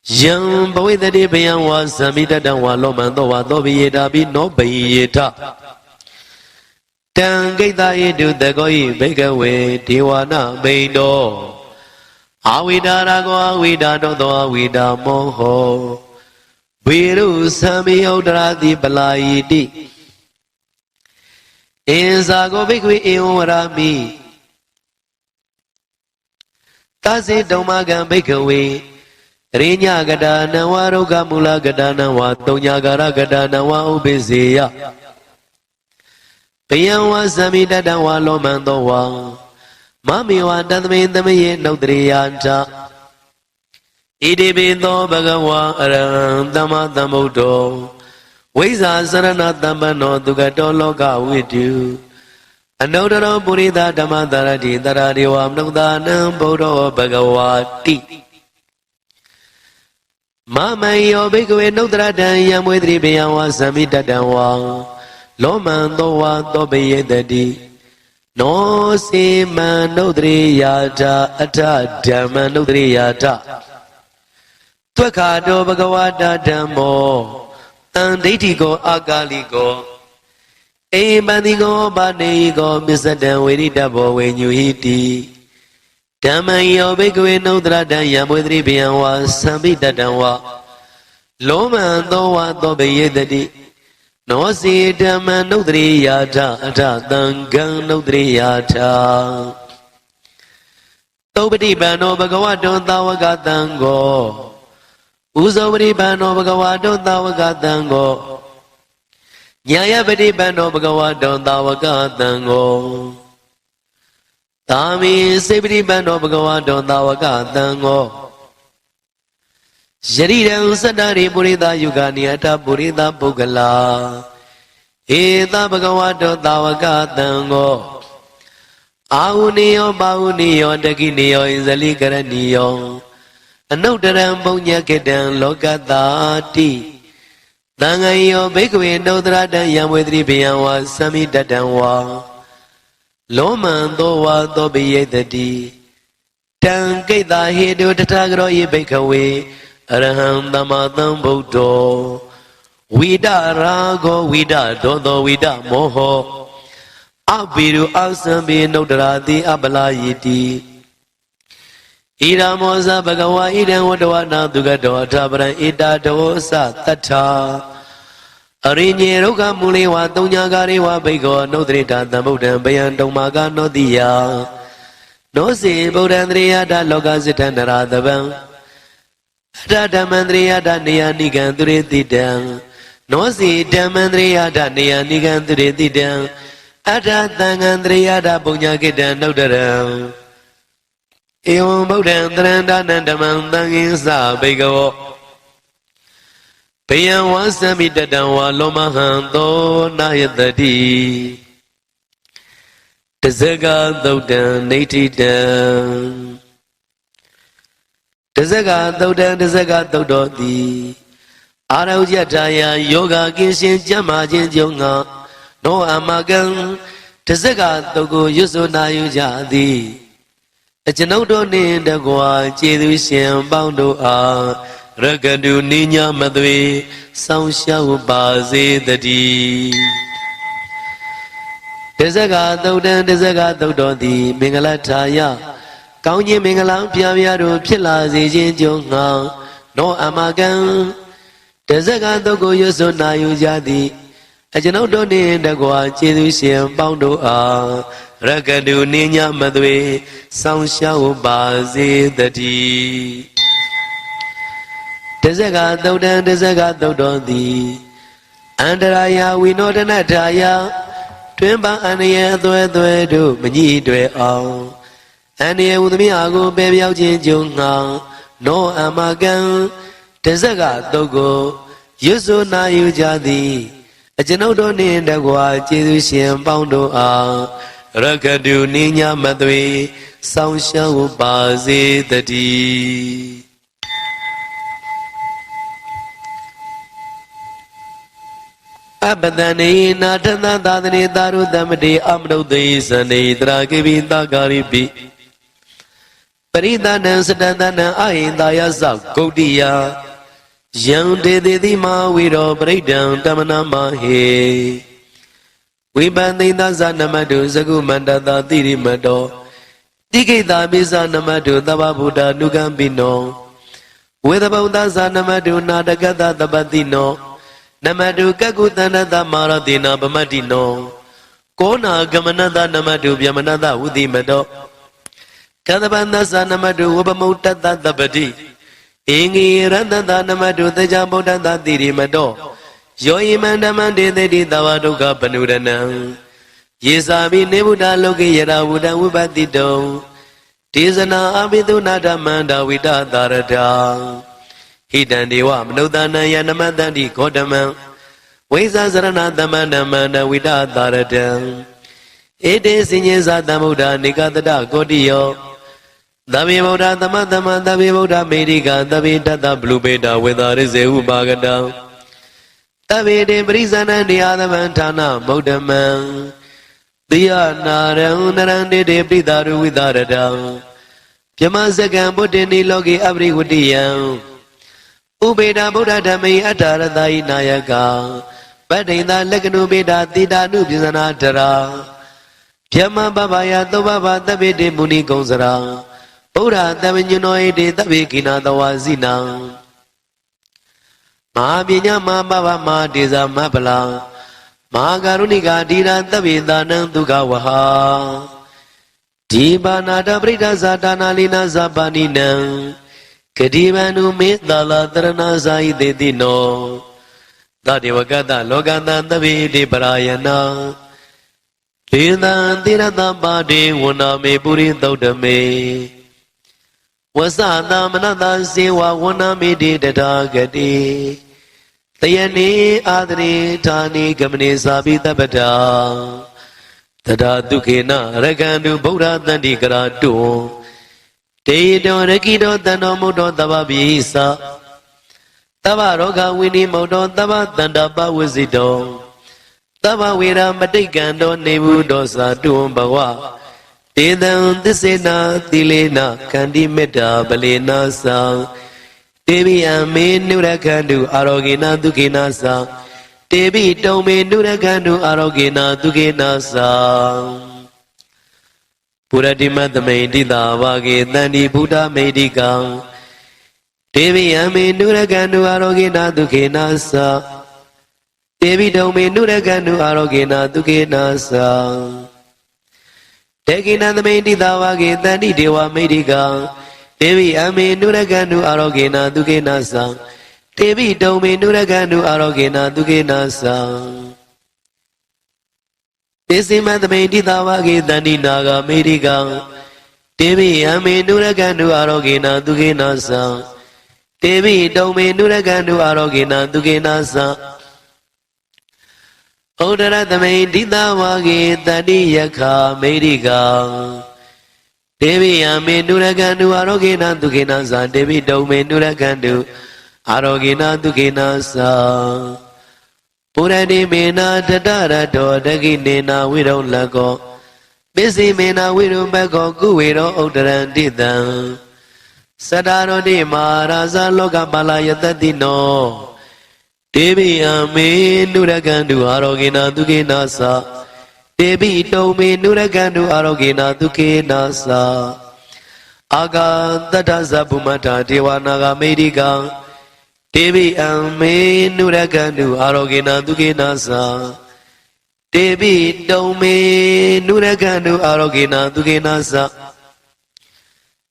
Young boy the Debian was Samita Dawa Lomando Wadobieta be no Bayeta. Tangata into the Goi Bakeaway, Tiwana Baydo. Awida Rago, Awida Dodo, Awida Moho. Biru Sami Odra di Balaidi. Inzago Bigwi Iorami. Tazi Domagan Bakeaway. Rinya Gadana Waruga Mula Gadana Watonya Gara Gadana Wa Ubizia Piyawa Samita Dawa Lomando Wa Mami Wa Dadmin the Maye no Drianta Idibindo Bagawa Arandama Damodo Wiza Sarana Damano Dugato Loga with you Another Burida Damadari Daradiwa Nogdana Bodo Bagawati Mama yo Bigwe no Drada Yamwidribian was Samita Dawa Lomando Wato be the D. No Sima no Driata Ata Dama no Driata Twakado Bagawada Damo Anditigo Agaligo A Manigo Banigo Mr. Dawidi Dabo when you hit Damayo Bigwe no Drada Yamudribian was Samita Dawa Lomando Wato be the D. No see Dama no Driata Ata Dangan no Driata Tobadi Bano Bagawadon Tawagatango Uzobadi Bano Bagawadon Tawagatango Nyayabadi Bano Bagawadon Tawagatango Tami Sibri Bano Bagawadon Tawagatango Sharidan Sadari Burida Yuganiata Burida Bugala Eda Bagawadon Tawagatango Aunio Baunio Daginio Izalikaraniyo Anodaram Bonya Kedan Logatati သံဃာယောဘိက္ခဝေနုဒရတံယံဝေတိဘယံဝါသမိတတံဝါလောမံသောဝါသောပိယိတတိတံကိတ္တာဟေတုတထာဂရောယေဘိက္ခဝေအရဟံသမ္မာသမ္ဗုဒ္ဓောဝိဒရာဂောဝိဒဒောသောဝိဒမောဟောအဘိရုအသံဘေနုဒရာတိအပလာယိတိဣရမောဇဘဂဝါဣဒံဝတ္တဝနာသူကတောအထပရံဣတာဒောသတ္ထာအရိညေရုက္ခမူလေဝသုံးညာကာရေဝဘိက္ခောနုဒရိတာသမ္ဗုဒ္ဓံဘယံတုံမာကနောတိယနောစေဗုဒ္ဓံတရိယတာလောကစိတ္တနရာတပံအတဓမ္မံတရိယတာနေယနိကံသူရေတိတံနောစီဓမ္မံတရိယတာနေယနိကံသူရေတိတံအတသံဃံတရိယတာပုညကိတံနုဒ္ဒရံဧဝံဗုဒ္ဓံတရန္တနံဓမ္မံသံဃိသဘိက္ခဝေဘယံဝါသမိတတံဝါလောမဟံသောနာယတတိတဇဂသုတ်တံနေဋ္ဌိတံတဇဂသုတ်တံတဇဂသုတ်တော်သည်အာရုယထာယယောဂကင်းရှင်ကျမ်းမာခြင်းကြောင့်ငါနောအမကံတဇဂသုတ်ကိုရွတ်ဆိုနာယူကြသည်အကျွန်ုပ်တို့နှင့်တကွာကျေးဇူးရှင်ပေါင်းတို့အားရကတုနိညာမသွေဆောင်းရှောက်ပါစေတည်းတဇဂသုတ်တံတဇဂသုတ်တော်သည်မင်္ဂလထာယကောင်းခြင်းမင်္ဂလာပြပြတို့ဖြစ်လာစေခြင်းကြောင့်ငါနောအမကံတဇဂသုတ်ကိုရွတ်ဆိုနာယူကြသည်အကျွန်ုပ်တို့နှင့်တကွာကျေးဇူးရှင်ပေါင်းတို့အားရကတုနိညာမသွေဆောင်းရှောက်ပါစေတည်းတဇဂသုတ်တံတဇဂသုတ်တော်သည်အန္တရာယဝိနောဒနထာယတွင်ပန်းအန္တရာယ်အသွဲသွဲတို့မညှိတွယ်အောင်အန္တရာယ်ဟူသမျှကိုပယ်ပြောက်ခြင်းကြောင့်ငါနောအမကံတဇဂသုတ်ကိုရွတ်ဆိုနာယူကြသည်အကျွန်ုပ်တို့နှင့်တကွာကျေးဇူးရှင်ပေါင်းတို့အားရကတုနိညာမသွေဆောင်းရှောက်ပါစေတည်းအပတနေနာထသသာသနေသာရုသမတေအမနုသေသနေတရာကိပိသကာရိပိပရိသနံစတတနံအဟိတာယသဂုတ်တိယယံတေတိတိမဝိရောပရိဒံတမနာမဟေဝိပန္တိသဇနမတုသကုမန္တတာတိရိမတောတိကိတာပိသနမတုသဗ္ဗဗုဒ္ဓနုကံပိနောဝေသဗုဒ္ဓသနမတုနာတကတသပတိနောနမတုကကုသန္တတမာရတိနာပမတ္တိနောကောနာဂမနတနမတုဗျမနတဝုတိမတောကသဗန္တသနမတုဝပမုတ္တတသပတိအင်္ဂိရတတနမတုသေချာဗုဒ္ဓတတိရိမတောယောဣမန္တမန္တေတိသဝဒုက္ခပနုရဏံယေသာမိနေဗုဒ္ဓလောကေယရာဝုဒံဝိပတိတုံဒေဇနာအဘိသုနာဓမ္မန္တဝိတသာရတာဟိတံဒေဝမနုဿာနံယနမတန္တိဂေါတမံဝိဇ္ဇာစရဏသမန္တမန္တဝိတသာရတံဧတေစဉ္ညေသာသမ္ဗုဒ္ဓနေကတတကောတိယောသဗ္ဗေဗုဒ္ဓသမတမသဗ္ဗေဗုဒ္ဓမေရိကသဗ္ဗေတတဘလူပေတာဝေသာရိစေဥပါကတံသဗ္ဗေတေပရိဇာနံနေယသမံဌာနမௌဒမံတိယနာရံနရံတေတေပိတာရဝိတာရတံပြမစကံဗုဒ္ဓေနိလောကေအပရိဝတိယံဥပေဒဗုဒ္ဓဓမ္မေအတ္တရတယိနာယကပဋ္ဌိန္ဒလက္ခဏုပေဒတိတာနုပစ္စနာတရာပြမပပယသုဘဘသဗ္ဗေတေမုနိကုံစရာဗုဒ္ဓတမညုနောဣတေသဗ္ဗေကိနာတဝါဇိနံမဟာပညာမဟာပပမဟာဒေဇာမဟာပလာမဟာကရုဏိကာဓိရသဗ္ဗေသာနံဒုက္ခဝဟာဒီဘာနာတပရိဒဇာတာနာလိနာဇာပါဏိနံကတိဗန္ဓုမေတ္တာလာတရဏဇာယိတေတိနောသတေဝကတလောကတံသဗ္ဗေတိပရာယနာဒေသံတိရတပါတိဝနာမေပုရိသုတ်တမေဝသသမနတစေဝဝနာမေတိတထာဂတိတယနေအာဒရေဌာနိဂမနေသာပိတပတာတထာဒုခေနရကန္တုဗုဒ္ဓတန္တိကရာတုတေတောရကိတောတန္တောမုဒ္ဒောသဗ္ဗပိသ တဗ္ဗရောဂဝိနိမုတ်တောတဗ္ဗတန္တာပဝိဇိတောတဗ္ဗဝေရမတိတ်ကံတောနေဘူးတောသာတုံဘဝတေတံသစ္စေနာသီလေနခန္တိမေတ္တာပလေနာသံတေဘိယံမေနုရခန္တုအာရောဂေနဒုက္ခေနသံတေဘိတုံမေနုရခန္တုအာရောဂေနဒုက္ခေနသံပုရတိမတမိန်တိတာဝါကေတန္တိဘုဒ္ဓမေတိကံတေဘိယံမေနုရခန္တုအာရောဂေနဒုက္ခေနသံတေဘိတုံမေနုရခန္တုအာရောဂေနဒုက္ခေနသံတေကိနသမိန်တိတာဝါကေတန္တိဒေဝမေတိကံတေဘိအမေနုရခန္တုအာရောဂေနဒုက္ခေနသံတေဘိတုံမေနုရခန္တုအာရောဂေနဒုက္ခေနသံတေစိမသမိန်တိတာဝါကေတန္တိနာဂမေတိကံတေဘိအမေနုရခန္တုအာရောဂေနဒုက္ခေနသံတေဘိတုံမေနုရခန္တုအာရောဂေနဒုက္ခေနသံဩဒရသမိန်တိတာဝါကေတန္တိယခာမေတိကံတေဘိယံမေနုရခန္တုအာရောဂေနဒုက္ခေနသံတေဘိတုံမေနုရခန္တုအာရောဂေနဒုက္ခေနသံပုရတိမေနာတတရတောတကိနေနာဝိရုံလကောပစ္စည်းမေနာဝိရုံဘကောကုဝေရောဥဒရံတိတံသတ္တရောတိမာရာဇလောကပါလာယတတိနောတေဘိယံမေနုရခန္တုအာရောဂေနဒုက္ခေနသံတေဘိတုံမေနုရခန္တုအာရောဂေနဒုက္ခေနသံအာဂတတ္တဇဗုမတ္ထဒေဝနာဂမေတိကံတေဘိအံမေနုရခန္တုအာရောဂေနဒုက္ခေနသံတေဘိတုံမေနုရခန္တုအာရောဂေနဒုက္ခေနသံ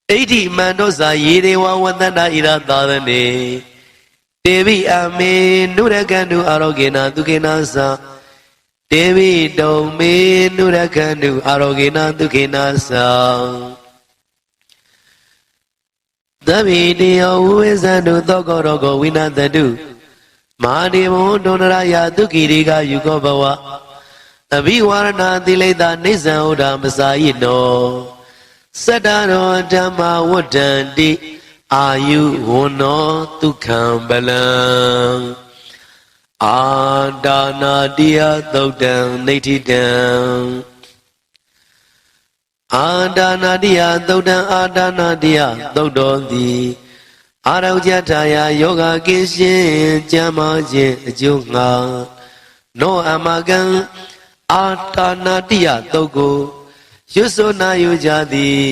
ဣတိမန္တောဇာယေဒေဝဝတ္တန္တဣရသာသနေတေဘိအမေနုရခန္တုအာရောဂေနဒုက္ခေနသံတေဘိတုံမေနုရခန္တုအာရောဂေနဒုက္ခေနသံသဗ္ဗေတေယောဝိဇန္တုသောကောရောဂဝိနတတုမဟာဒေဝံဒုန္နရယဒုက္ခိရိကယုကောဘဝအဘိဝရဏသီလိတနိစ္စံဥဒ္ဓမစာယိနောသတ္တရောဓမ္မဝတ္တန္တိအာယုဝနောဒုက္ခံပလံအာဒါနာတိယသုတ်တံနေဋ္ဌိတံအာဒါနာတိယသုတ်တံအာဒါနာတိယသုတ်တော်သည်အာရောကြထာယယောဂကင်းရှင်းကျမ်းမာခြင်းအကျိုးငှာနောအမကံအာဒါနာတိယသုတ်ကိုရွတ်ဆိုနာယူကြသည်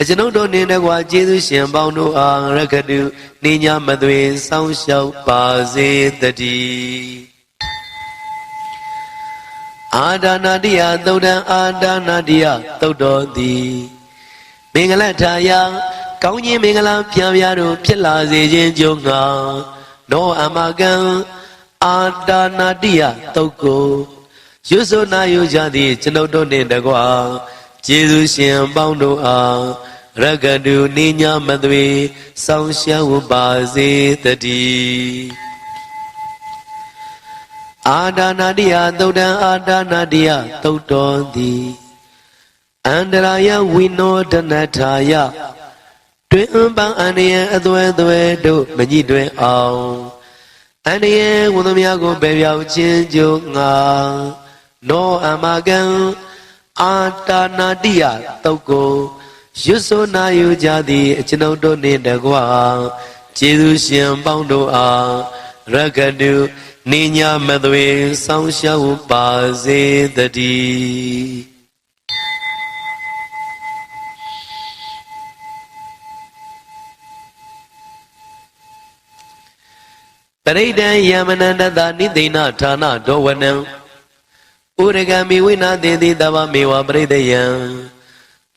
အကျွန်ုပ်တို့နှင့်တကွာကျေးဇူးရှင်ပေါင်းတို့အားရခတုနေညာမသွေစောင့်ရှောက်ပါစေတည်းအာဒါနာတိယသုတ်တံအာဒါနာတိယသုတ်တော်သည်မင်္ဂလထာယကောင်းခြင်းမင်္ဂလာပြပြတို့ဖြစ်လာစေခြင်းကြုံငါနောအမကံအာဒါနာတိယသုတ်ကိုရွတ်ဆိုနာယူကြသည်ကျွန်ုပ်တို့နှင့်တကွာကျေးဇူးရှင်ပေါင်းတို့အားရကတုနိညာမသွေစောင့်ရှောက်ပါစေတည်းအာဒါနာတိယသုတ်တံအာဒါနာတိယသုတ်တော်သည်အန္တရာယဝိနောဒနထာယတွင်ပန်းအန္တရာအသွဲသွဲတို့မညှိတွင်အောင်အန္တရာဝိသမြကိုပယ်ပြောက်ခြင်းကြုံငါနောအမကံအာဒါနာတိယသုတ်ကိုရွတ်ဆိုနာယူကြသည်အကျွန်ုပ်တို့နှင့်တကွာကျေးဇူးရှင်ပေါင်းတို့အားရကတုနိညာမသွေစောင့်ရှောက်ပါစေတည်းပရိဒံယမနန္တတနိသိဏဌာနဒောဝနံဥရဂမိဝိနာသေတိတဗ္ဗမေဝပရိဒယံ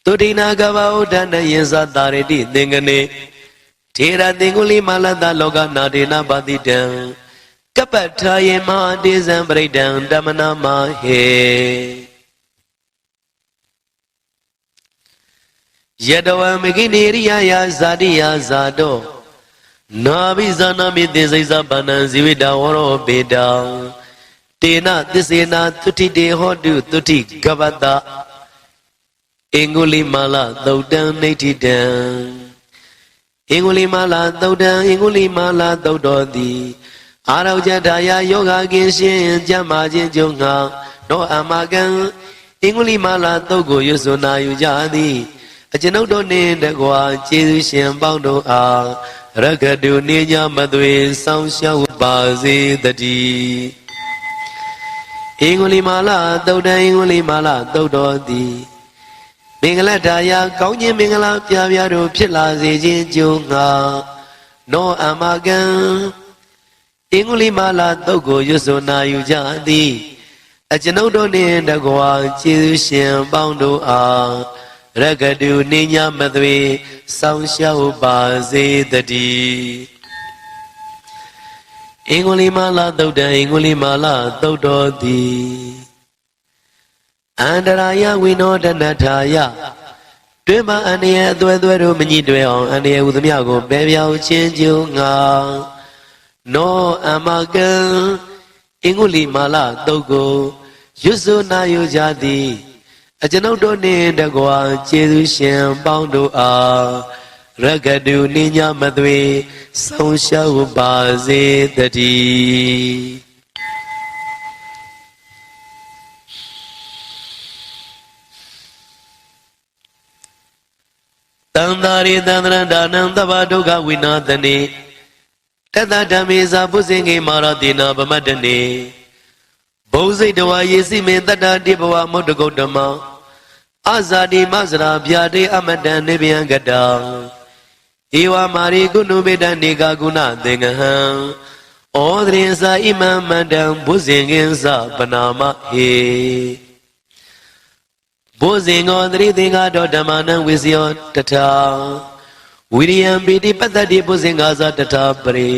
သုတိနာကဗဥဒ္ဒနယင်္စတာရတိသင်္ကနေထေရသင်္ကုလိမာလတလောကနာဒေနပါတိတံကပ္ပထာယေမတေဇံပရိဒံဓမ္မနာမဟေယတဝံမကိနေရိယယာဇာတိယာဇာတောနာဘိဇာနာမိသေစိဇဗန္နံဇိဝိတဝရောပေတံတေနသစ္စေနာသုတိတေဟောတုသုတိကပ္ပတအင်္ဂုလိမာလသုတ်တံနေဋ္ဌိတံ အင်္ဂုလိမာလာသုတ်တံအင်္ဂုလိမာလာသုတ်တော်သည်အာရောကြထာယယောဂကင်းရှင်ကြမ်းမာခြင်းကြုံငါနောအမကံအင်္ဂုလိမာလာသုတ်ကိုရွစွနာယူကြသည်အကျွန်ုပ်တို့နှင့်တကွာကျေးဇူးရှင်ပေါင်းတို့အားရဂတုနေညမသွေဆောင်ရှောက်ပါစေတည်းအင်္ဂုလိမာလာသုတ်တံအင်္ဂုလိမာလာသုတ်တော်သည်မင်္ဂလတာယာကောင်းခြင်းမင်္ဂလာပြပြတို့ဖြစ်လာစေခြင်းကြုံငါနောအမကံအင်္ဂုလိမာလာသုတ်ကိုရွစွနာယူကြသည်အကျွန်ုပ်တို့နှင့်တကွာကျေးဇူးရှင်ပေါင်းတို့အားရဂတုနေညမသွေဆောင်ရှောက်ပါစေတည်းအင်္ဂုလိမာလာသုတ်တံအင်္ဂုလိမာလာသုတ်တော်သည်အန္တရာယဝိနောဒနထာယတွင်မှအန္တရာယ်အသွဲသွဲတို့မညှိတွဲအောင်အန္တရာယ်ဟူသည်များကိုပယ်ပြောင်းခြင်းကြုံငါနောအမကံအင်္ဂုလိမာလာသုတ်ကိုရွစွနာယူကြသည်အကျွန်ုပ်တို့နှင့်တကွာကျေးဇူးရှင်ပေါင်းတို့အားရဂတုနိညာမသွေဆောင်ရှောက်ပါစေတည်းတံသာရိတံတရဏဒါနံသဗ္ဗဒုက္ခဝိနာသနေတတဓမ္မေဇာပုဇင်္ဂေမာရတိနာပမတ္တနေဘုံစိတ်တဝါယေစီမေတတ္တတိဘဝမုတ်တကုတ်ဓမ္မအဇာတိမဇရာဗျာတိအမတံနိဗ္ဗယံကတံဧဝမာရိကုဏုမေတ္တနေကာကုဏသင်္ကဟံဩဒရင်စာဣမံမန္တံဘုဇင်္ဂင်္စပနာမဟေဘုဇင်္ဂောသတိသင်္ဃတောဓမ္မနံဝိဇယောတထာဝိရိယံပိတိပတ္တိဘုဇင်္ဂါဇတထာပရိ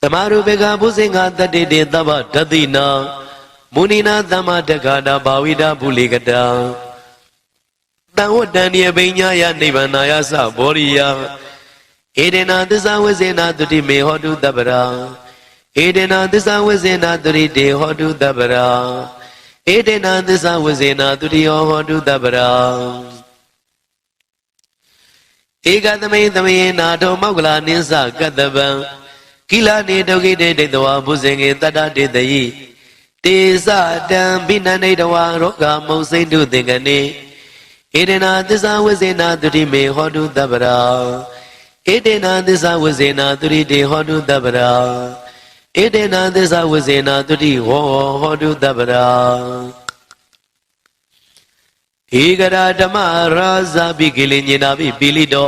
သမာရုပေကဘုဇင်္ဂါတတ္တိတေသဗ္ဗတတိနာမုနိနာသမ္မာတက္ခဏဘာဝိဒဗုလိကတံတံဝတ္တန်ယေပိညာယနိဗ္ဗာနာယသဘောရိယဧဒေနာသစ္စာဝိဇေနာတုတိမေဟောတုတပ္ပရာဧဒေနာသစ္စာဝိဇေနာတုရိတေဟောတုတပ္ပရာဧဒေနာသစ္စာဝိဇေနာတုတိယောဟောတုတပ္ပရာဧကသမိသမေနာတောမောက္ကလာနိစ္စကတ္တဗံကိလာနေဒုက္ခိတေဒိတဝါဘုဇင်္ဂေတတ္တတေတယိတေဇတံဘိနန္ဒိတဝါရောဂမုံစိတုသင်္ကနေဧဒေနာသစ္စာဝိဇေနာတုတိမေဟောတုတပ္ပရာဧဒေနာသစ္စာဝိဇေနာတုရိတေဟောတုတပ္ပရာဧဒေနာသစ္စာဝိဇေနာတုတိဟောတုတပ္ပရာဧကရာဓမ္မရာဇာပိကိလေညေနာပိပိလိတော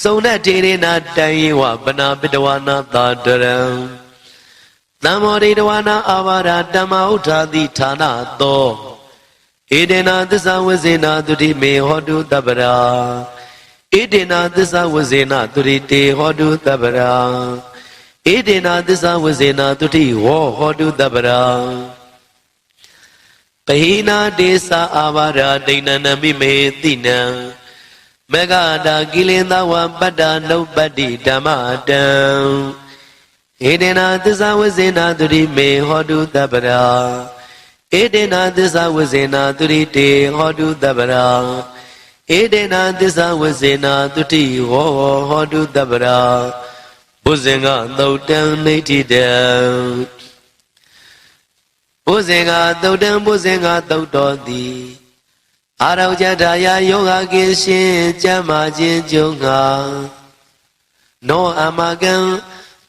သုံနတေရေနာတံယေဝပနာပိတဝနာသာတရံသံမောရိတဝနာအာဝရဓမ္မဥထာတိဌာနသောဧဒေနာသစ္စာဝိဇေနာတုတိမေဟောတုတပ္ပရာဧဒေနာသစ္စာဝိဇေနာတုရိတေဟောတုတပ္ပရာဧဒေနာသစ္စာဝိဇေနာတုတိဟောတုတပ္ပရာပဟိနာဒေသာအာဝရဒိဏနမိမေတိနံမဂတာကိလေသာဝပတ္တနုပ္ပတ္တိဓမ္မတံဧဒေနာသစ္စာဝိဇေနာတုရိမေဟောတုတပ္ပရာဧဒေနာသစ္စာဝိဇေနာတုရိတေဟောတုတပ္ပရာဧဒေနာသစ္စာဝိဇေနာတုတိဟောတုတပ္ပရာဘုဇင်္ဂသုတ်တံနိဋ္ဌိတံဘုဇင်္ဂသုတ်တံဘုဇင်္ဂသုတ်တော်သည်အာရောကြထာယယောဂကိရှင်ကျမ်းမာခြင်းကြုံငါနောအမကံ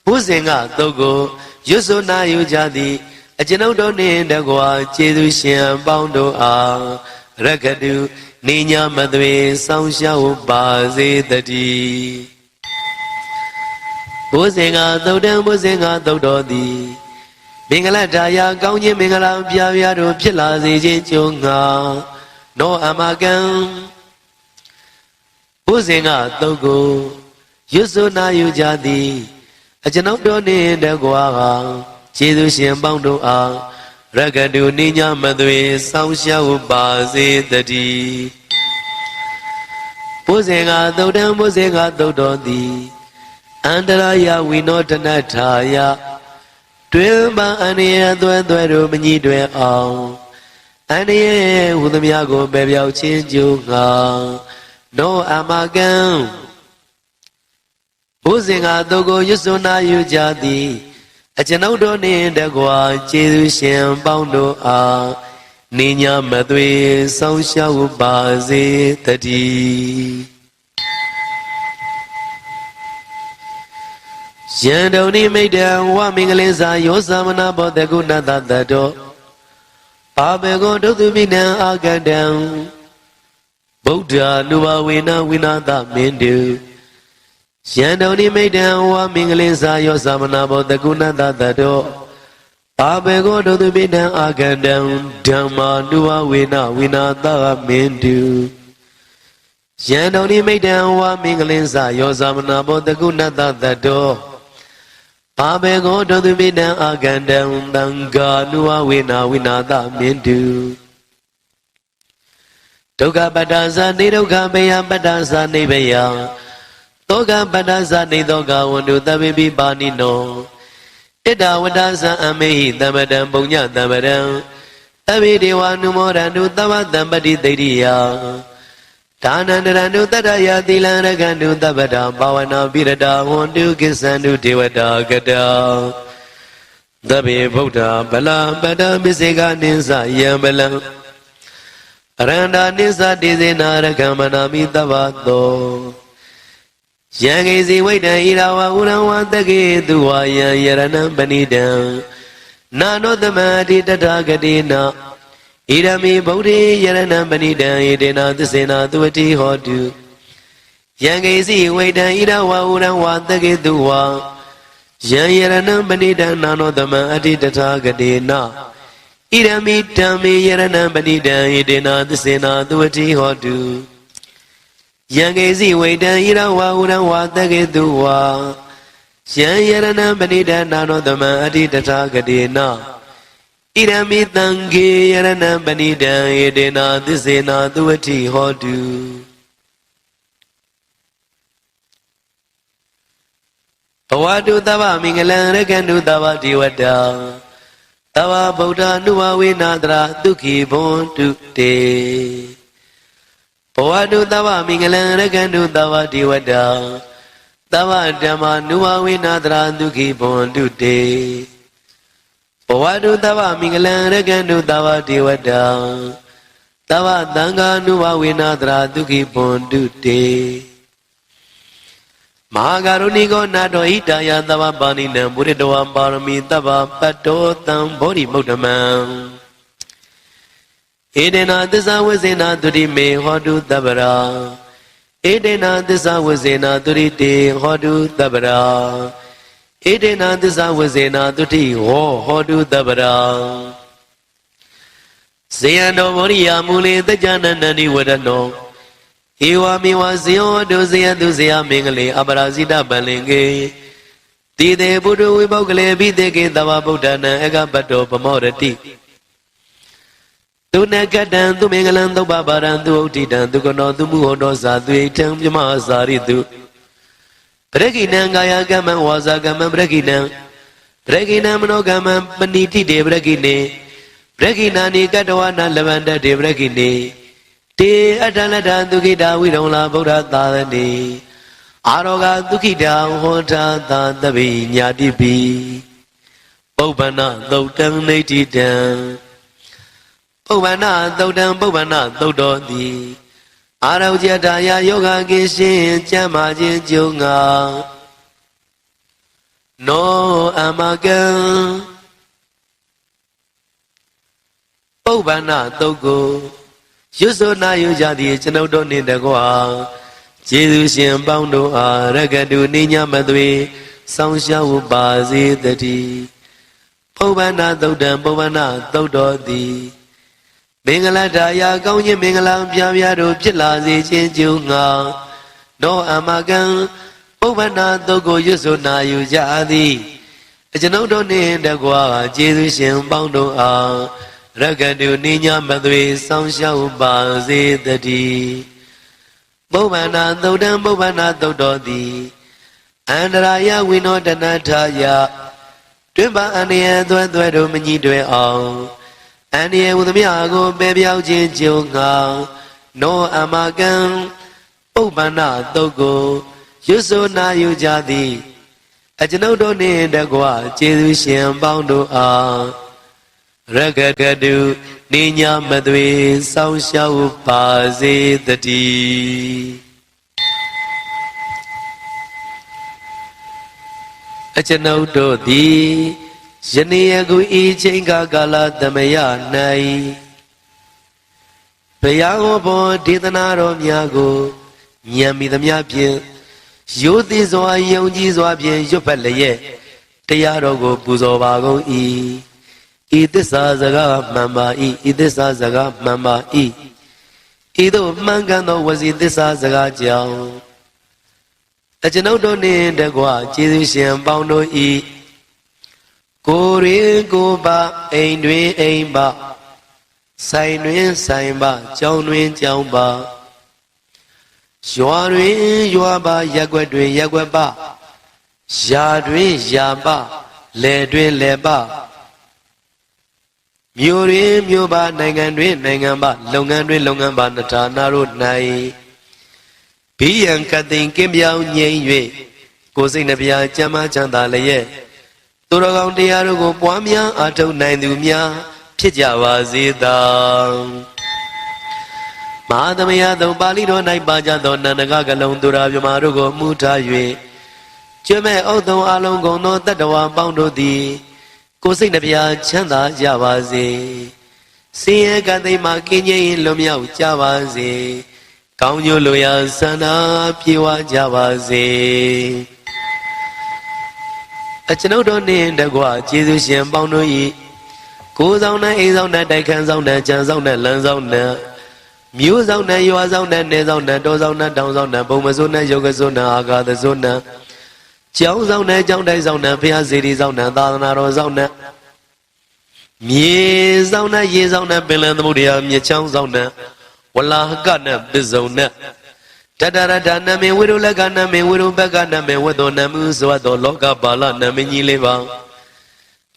ဘုဇင်္ဂသုတ်ကိုရွစွနာယူကြသည်အကျွန်ုပ်တို့နှင့်တကွာကျေးဇူးရှင်ပေါင်းတို့အားရဂတုနိညာမသွေဆောင်ရှောက်ပါစေတည်းဘုဇင်္ဂသုတ်တံဘုဇင်္ဂသုတ်တော်သည်မင်္ဂလတာယာကောင်းခြင်းမင်္ဂလာပြပြတို့ဖြစ်လာစေခြင်းကြုံငါနောအမကံဘုဇင်္ဂသုတ်ကိုရွစွနာယူကြသည်အကျွန်ုပ်တို့နှင့်တကွာကျေးဇူးရှင်ပေါင်းတို့အားရဂတုနိညာမသွေဆောင်ရှောက်ပါစေတည်းဘုဇင်္ဂသုတ်တံဘုဇင်္ဂသုတ်တော်သည်အန္တရာယဝိနောဒနထာယတွင်ပန်အန္တရာယ်သွဲသွဲတို့မညှိတွဲအောင်အန္တရာယ်ဟူသည်များကိုပယ်ပြောက်ခြင်းကြုံငါနောအမကံ ဘုဇင်ကတုတ်ကိုရွတ်စွနာယူကြသည်အကျွန်ုပ်တို့နှင့်တကွာကျေးဇူးရှင်ပေါင်းတို့အားနိညာမသွေဆောင်ရှောက်ပါစေတည်းယံတုန်နိမိတ်တံဝမင်္ဂလင်းစာယောသမနာဘောတကုဏတတတောဘာဘေကောဒုသုပိနံအာကတံဗုဒ္ဓ ानु ဘဝေနဝိနာသမင်တုယံတုန်နိမိတ်တံဝမင်္ဂလင်းစာယောသမနာဘောတကုဏတတတောဘာဘေကောဒုသုပိနံအာကတံဓမ္မာနုဘဝေနဝိနာသမင်တုယံတုန်နိမိတ်တံဝမင်္ဂလင်းစာယောသမနာဘောတကုဏတတတောဘာဘေကောဒုသုပိနံအာကတံသံဃာနုဘဝေနဝိနာသမင်တုဒုက္ခပတ္တဇာနေဒုက္ခဘေယပတ္တဇာနေဘေယသောကပတ္တဇာနေသောကဝန္တုသဗ္ဗေပိပါဏိနောဣဒဝတ္တဇာအမေဟိသမ္ပတံပုညသမ္ပတံသဗ္ဗေဒေဝနုမောရန္တုသဗ္ဗတံပတိသိတိယဒါနန္တရန္တုတတ္တယသီလံရကန္တုသဗ္ဗတာဘာဝနာပိရတာဟွန်တုကိစ္ဆန္တုဒေဝတာကတောသဗ္ဗေဗုဒ္ဓဗလံပတ္တပိစေကနိစ္စယံဗလံအရန္တာနိစ္စတိစေနာရကမနာမိတဗ္ဗတောယံဂေစီဝိတံဣရဝဥရံဝတကေသူဝါယံယရဏံပဏိတံနာနောသမတိတထာဂတိနာဣရမိဗုဒ္ဓေယရဏံပဏိတံဣတေနာသစ္စေနာသူဝတိဟောတုယံဂေစီဝိတံဣရဝဥရံဝတကေသူဝါယံယရဏံပဏိတံနာနောသမအတိတထာဂတိနာဣရမိဓမ္မေယရဏံပဏိတံဣတေနာသစ္စေနာသူဝတိဟောတုယံကေစီဝိတံဣရဝဥရံဝတကေသူဝါယံယရဏံပဏိတံနာနောသမအတိတထာဂတိနာဣရမိသံဃေယရဏံပဏိတံဣတေနာသစ္စေနာသူဝတိဟောတုဘဝတုသဗ္ဗမင်္ဂလံရကန္တုသဗ္ဗဒေဝတာသဗ္ဗဗုဒ္ဓ ानु ဘဝေနတရာဒုက္ခိဘွန်တုတေဘဝတုသဗ္ဗမင်္ဂလံရကန္တုသဗ္ဗဒေဝတာသဗ္ဗဓမ္မာနုဘဝေနတရာဒုက္ခိဘွန်တုတေဘဝတုသဗ္ဗမင်္ဂလံရကန္တုသဗ္ဗဒေဝတာသဗ္ဗသံဃာနုဘဝေနတရာဒုက္ခိဘွန်တုတေမဟာကရုဏိကောနာတောဟိတယသဗ္ဗပါဏိနံဘုရတဝံပါရမီသဗ္ဗပတ္တောတံဘောဓိမုဒ္ဓမံဧတေနသစ္စာဝိဇေနသုတိမေဟောတုသဗ္ဗရာဧတေနသစ္စာဝိဇေနသုတိတေဟောတုသဗ္ဗရာဧတေနသစ္စာဝိဇေနသုတိဟောတုသဗ္ဗရာဇေယံတော်ဘောဓိယာမူလေတကြနန္တန္တိဝရနောဧဝမေဝဇေယောတုဇေယတုဇေယမင်္ဂလေအပရာဇိတပလင်ကေတိတေဘုဒ္ဓဝိပုဂ္ဂလေဘိတေကေသဗ္ဗဗုဒ္ဓနံအကပတ္တောပမောရတိသူနကတံသူမင်္ဂလံသုပ္ပပါရံသူဥဋ္ဌိတံသူကနောသူမှုဟောတောဇာသွေထံမြမစာရိတုပရဂိနံကာယကမ္မဝါစာကမ္မပရဂိနံပရဂိနံမနောကမ္မပဏိတိတေပရဂိနေပရဂိနာနိကတ္တဝနာလဗန္တတေပရဂိနေတေအတ္တလတ္တသုခိတာဝိရုံလာဗုဒ္ဓသာသနေအာရောဂသုခိတာဟောတာသာသဗ္ဗိညာတိပိပုပ္ပန္နသုတ်တံနေတိတံပုပ္ပန္နသုတ်တံပုပ္ပန္နသုတ်တော်သည်အာရောဂတာယယောဂကိရှင်ကျမ်းမာခြင်းကျုံငါနောအမကံပုပ္ပန္နသုတ်ကိုရွတ်ဆိုနာယူကြသည်ကျွန်ုပ်တို့နှင့်တကွာကျေးဇူးရှင်ပေါင်းတို့အားရကတုနိညာမသွေဆောင်ရှောက်ပါစေတည်းပုပ္ပန္နသုတ်တံပုပ္ပန္နသုတ်တော်သည်မင်္ဂလတာယာကောင်းခြင်းမင်္ဂလာပြပြတို့ဖြစ်လာစေခြင်းကျုံငါနောအမကံပုပ္ပန္နသုတ်ကိုရွတ်ဆိုနာယူကြသည်ကျွန်ုပ်တို့နှင့်တကွာကျေးဇူးရှင်ပေါင်းတို့အားရကတုနိညာမသွေဆောင်ရှောက်ပါစေတည်းပုပ္ပန္နသုတ်တံပုပ္ပန္နသုတ်တော်သည်အန္တရာယဝိနောတနထာယတွင်ပါအန္တရာယ်သွဲတို့မညီတွဲအောင်အန္တရာယ်ဝသမျှကိုပယ်ပြောက်ခြင်းကြုံငါနောအမကံပုပ္ပန္နသုတ်ကို ရွတ်ဆိုနာယူကြသည်အကျွန်ုပ်တို့နှင့်တကွကျေးဇူးရှင်ပေါင်းတို့အားရကကတုနိညာမသွေစောင့်ရှောက်ပါစေတည်းအကျွန်ုပ်တို့သည်ယနေ့ယခုဤချိန်ကာလသမယ၌ဘုရားဟောပေါ်ဒေသနာတော်များကိုဉာဏ်မိသမျှဖြင့်ရိုသေစွာယုံကြည်စွာဖြင့်ရွတ်ဖတ်လျက်တရားတော်ကိုပူဇော်ပါကုန်၏ဤသစ္စာစကားမှန်ပါ၏ဤသစ္စာစကားမှန်ပါ၏ဤသို့မှန်ကန်သောဝစီသစ္စာစကားကြောင့်အကျွန်ုပ်တို့နှင့်တကွကျေးဇူးရှင်ပေါင်းတို့၏ကိုယ်ရင်းကိုယ်ပါအိမ်တွင်အိမ်ပါဆိုင်တွင်ဆိုင်ပါကျောင်းတွင်ကျောင်းပါရွာတွင်ရွာပါရက်ွက်တွင်ရက်ွက်ပါယာတွင်ယာပါလယ်တွင်လယ်ပါမြို့တွင်မြို့ပါနိုင်ငံတွင်နိုင်ငံပါလုပ်ငန်းတွင်လုပ်ငန်းပါနထာနာတို့၌ဘိယံကတိန်ကင်းပြောင်းငြိမ်၍ကိုယ်စိတ်နှပြချမ်းသာချမ်းသာလျက်သူတော်ကောင်းတရားတို့ကိုပွားများအားထုတ်နိုင်သူများဖြစ်ကြပါစေသာမဟာသမယသုံးပါဠိတော်၌ပါကြသောနန္ဒကကလုံးသူရာမြမတို့ကိုမှုထား၍ကျွမဲ့ဩသုံးအလုံးကုန်သောတတ္တဝါပေါင်းတို့သည်ကိုယ်စိတ်နှပြချမ်းသာကြပါစေဆင်းရဲကတိမှကင်းငြိမ်းလွတ်မြောက်ကြပါစေကောင်းကျိုးလိုရာဆန္ဒပြေဝကြပါစေအကျွန်ုပ်တို့နှင့်တကွကျေးဇူးရှင်ပေါင်းတို့၏ကိုယ်ဆောင်နဲ့အိမ်ဆောင်နဲ့တိုက်ခန်းဆောင်နဲ့ကြံဆောင်နဲ့လမ်းဆောင်နဲ့မြို့ဆောင်နဲ့ရွာဆောင်နဲ့နေဆောင်နဲ့တောဆောင်နဲ့တောင်ဆောင်နဲ့ဘုံမစိုးနဲ့ယောဂစိုးနဲ့အာဃာတစိုးနဲ့ကျောင်းဆောင်နဲ့ကျောင်းတိုက်ဆောင်နဲ့ဘုရားစေတီဆောင်နဲ့သာသနာတော်ဆောင်နဲ့မြေဆောင်နဲ့ရေဆောင်နဲ့ပင်လယ်သမုဒ္ဒရာမြစ်ချောင်းဆောင်နဲ့ဝလာဟကနဲ့ပစ္စုံနဲ့တတရဒနမေဝိရုလကနမေဝိရုဘကနမေဝတ္တောနမှုသောသောလောကပါဠနမေကြီးလေးပါ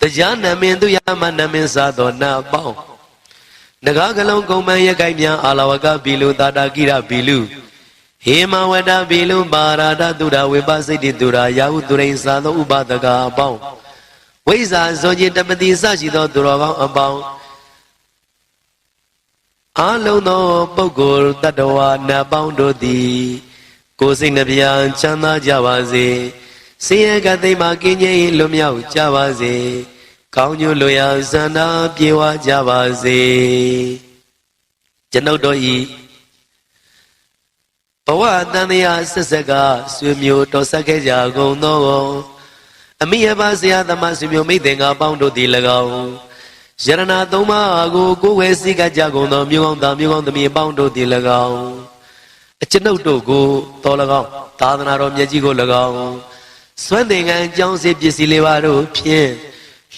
တရားနမေသူယမနမေသာသောနာပေါင်းနဂါကလုံးကုံမရကိုင်များအာလဝကဘီလူတာတာကိရဘီလူဟေမဝဒဘီလူပါရာဒတုရဝိပစိတ်တိတုရာယာဟုသူရိသာသောဥပဒကအပေါင်းဝိဇာဇောจิตပတိစရှိသောသူတော်ကောင်းအပေါင်းအလုံးသောပုဂ္ဂိုလ်တ attva နတ်ပေါင်းတို့သည်ကိုယ်စိတ်နှပြချမ်းသာကြပါစေဆင်းရဲကတိမှကင်းငြိမ်းလွတ်မြောက်ကြပါစေကောင်းကျိုးလိုရာဆန္ဒပြေဝကြပါစေကျွန်ုပ်တို့ဤဘဝတန်တရားဆက်ဆက်ကဆွေမျိုးတော်ဆက်ခဲ့ကြကုန်သောအမိအဘဆရာသမားဆွေမျိုးမိတ်သင်္ကာပေါင်းတို့သည်၎င်းယရဏသုံးပါးကိုကိုယ်ဝဲစည်းကကြကုန်သောမြို့ကောင်းသားမြို့ကောင်းသမီးပေါင်းတို့သည်၎င်းအကျွန်ုပ်တို့ကိုတော်၎င်းသာသနာတော်မြတ်ကြီးကို၎င်းစွမ်းသင်္ကန်းကြောင်းစေပစ္စည်းလေးပါတို့ဖြင့်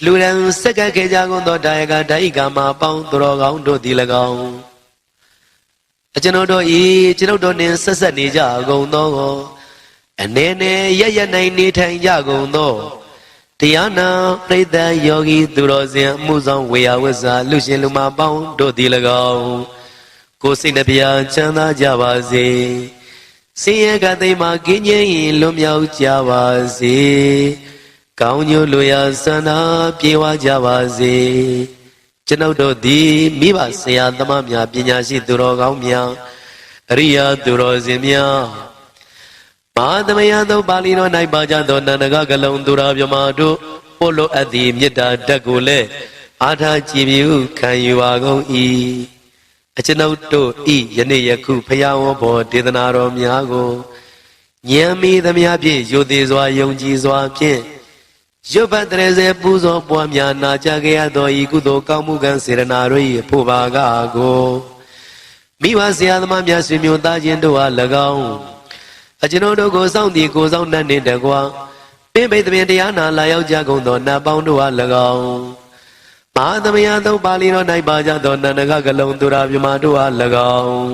လူရန်ဆက်ကခဲ့ကြကုန်သောဒါယကဒိုင်ကာမပေါင်းတော်ကောင်းတို့သည်၎င်းအကျွန်ုပ်တို့ဤကျွန်ုပ်တို့နှင့်ဆက်ဆက်နေကြကုန်သောအနေနဲ့ရရနိုင်နေထိုင်ကြကုန်သောတရားနာပရိသတ်ယောဂီသူတော်စင်အမှုဆောင်ဝေယဝဇ္ဇာလူရှင်လူမပေါင်းတို့သည်၎င်းကိုယ်စိတ်နှပြချမ်းသာကြပါစေဆင်းရဲကတိမှကင်းငြိမ်းလွတ်မြောက်ကြပါစေကောင်းကျိုးလိုရာဆန္ဒပြေဝကြပါစေကျွန်ုပ်တို့သည်မိဘဆရာသမားများပညာရှိသူတော်ကောင်းများအရိယာသူတော်စင်များမဟာသမယသောပါဠိတော်၌ပါကြသောနန္ဒကကလုံးသူတော်မြမတို့ပို့လို့အပ်သည့်မေတ္တာဓာတ်ကိုလည်းအားထားကြည်ပြုခံယူပါကုန်၏အကျွန်ုပ်တို့ဤယနေ့ယခုဖယားဝဘောဒေသနာတော်များကိုဉာဏ်မီသမျှဖြင့်ယုတ်သေးစွာယုံကြည်စွာဖြင့်ရွတ်ပတ်တရေစေပူဇော်ပွားများနာကြခဲ့ရသောဤကုသိုလ်ကောင်းမှုကံစေရနာတို့၏အဖို့ပါကကိုမိဘဆရာသမားများဆွေမျိုးသားချင်းတို့အား၎င်းအကျွန်ုပ်တို့ကိုစောင့်တည်ကိုစောင့်နှံ့နေတကွာပင်ပိတ်သမင်တရားနာလာရောက်ကြကုန်သောနတ်ပေါင်းတို့အား၎င်းမဟာသမယသုံးပါဠိတော်၌ပါကြသောနန္ဒကကလုံးသူရာမြမတို့အား၎င်း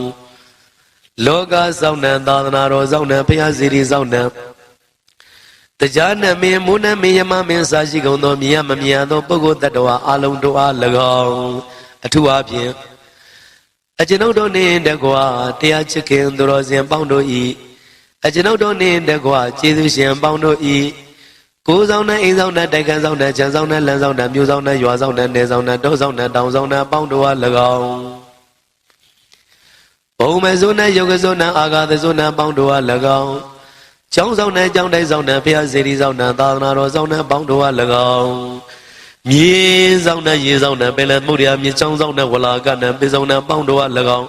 လောကစောင့်နှံသာသနာတော်စောင့်နှံဘုရားစီရီစောင့်နှံတရားနမင်းမုန်းနမင်းယမမင်းစာရှိကုန်သောမြင်မမြင်သောပုဂ္ဂိုလ်တ attva အလုံးတို့အား၎င်းအထူးအားဖြင့်အကျွန်ုပ်တို့နှင့်တကွာတရားချစ်ခင်သူတော်စင်ပေါင်းတို့၏ ကျွန်ုပ်တို့နှင့်တကွကျေးဇူးရှင်ပေါင်းတို့ဤကိုယ်ဆောင်တဲ့အိမ်ဆောင်တဲ့တိုက်ခန်းဆောင်တဲ့ခြံဆောင်တဲ့လမ်းဆောင်တဲ့မြို့ဆောင်တဲ့ရွာဆောင်တဲ့နယ်ဆောင်တဲ့တောဆောင်တဲ့တောင်ဆောင်တဲ့ပေါင်းတို့အား၎င်းဘုံမဇုနဲ့ယုတ်ကဇုနဲ့အာဂါသဇုနဲ့ပေါင်းတို့အား၎င်းကျောင်းဆောင်တဲ့ကျောင်းတိုက်ဆောင်တဲ့ဘုရားစေတီဆောင်တဲ့သာသနာတော်ဆောင်တဲ့ပေါင်းတို့အား၎င်းမြေဆောင်တဲ့ရေဆောင်တဲ့ပင်လယ်မှုရိယမြေချောင်းဆောင်တဲ့ဝလာကနဲ့ပေဆောင်တဲ့ပေါင်းတို့အား၎င်း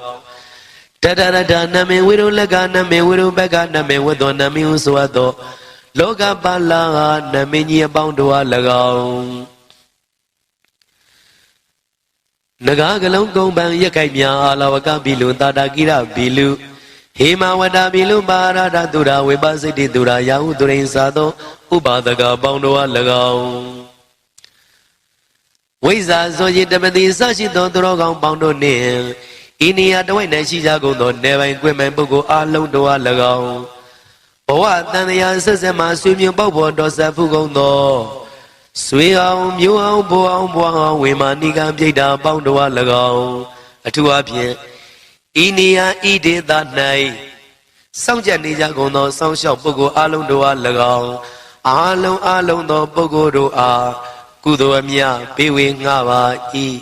တတရတနမေဝိရုလကနမေဝိရုဘကနမေဝတ္တနမေဟုဆိုသောလောကပါလာနမေကြီးအပေါင်းတို့အား၎င်းနဂါကလုံးကုံပံရက်ခိုက်မြာအာလဝကဘီလူတာတာကိရဘီလူဟေမဝတ္တဘီလူပါရဒတုရာဝေပစိတိတုရာယာဟုတုရိန်သာသောဥပါဒကပေါင်းတို့အား၎င်းဝိဇာဇောจิตတပတိစရှိသောသူတော်ကောင်းပေါင်းတို့နှင့်ဤနေရာတဝိုက်၌ရှိကြကုန်သောနေပိုင်ကွင်ပိုင်ပုဂ္ဂိုလ်အလုံးတို့အား၎င်းဘဝတန်တရားဆက်ဆက်မှဆွေမျိုးပေါက်ပေါ်တော်ဆက်ဖူးကုန်သောဆွေအောင်မျိုးအောင်ဘိုးအောင်ဘွားအောင်ဝေမာနိကံပြိတ္တာပေါင်းတို့အား၎င်းအထူးအဖြင့်ဤနေရာဤဒေသ၌စောင့်ကြနေကြကုန်သောစောင့်ရှောက်ပုဂ္ဂိုလ်အလုံးတို့အား၎င်းအလုံးသောပုဂ္ဂိုလ်တို့အားကုသိုလ်အမြတ်ပေးဝေငှပါ၏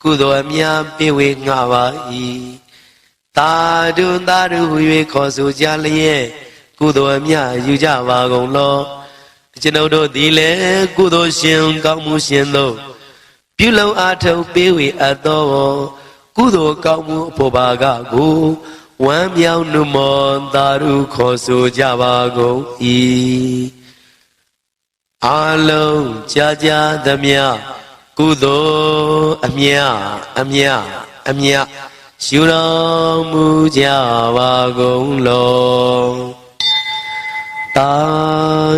ကုသိုလ်အမြတ်ပေးဝေငှပါ၏သာဓုသာဓုဟူ၍ခေါ်ဆိုကြလျက်ကုသိုလ်အမြတ်ယူကြပါကုန်လောကျွန်ုပ်တို့သည်လည်းကုသိုလ်ရှင်ကောင်းမှုရှင်တို့ပြုလုံအားထုတ်ပေးဝေအပ်သောကုသိုလ်ကောင်းမှုအဖို့ပါကကိုဝမ်းမြောက်နှုမောသာဓုခေါ်ဆိုကြပါကုန်၏အာလုံးကြာကြာသမျှကုသိုလ်အမြရှုတော်မူကြပါကုန်လောသာ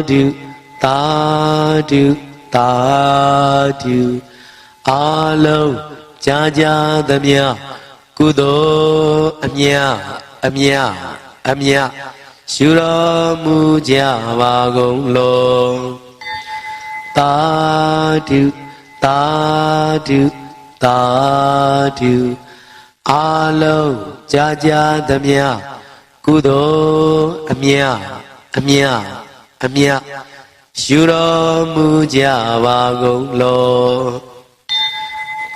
ဓုသာဓုသာဓုအာလုံးကြာကြာသမျှကုသိုလ်အမြရှုတော်မူကြပါကုန်လောသာဓုသာဓုသာဓုအာလုံးကြာကြာသမျှကုသိုလ်အမြရှုတော်မူကြပါကုန်လော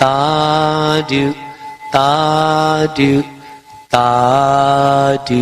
သာဓုသာဓုသာဓု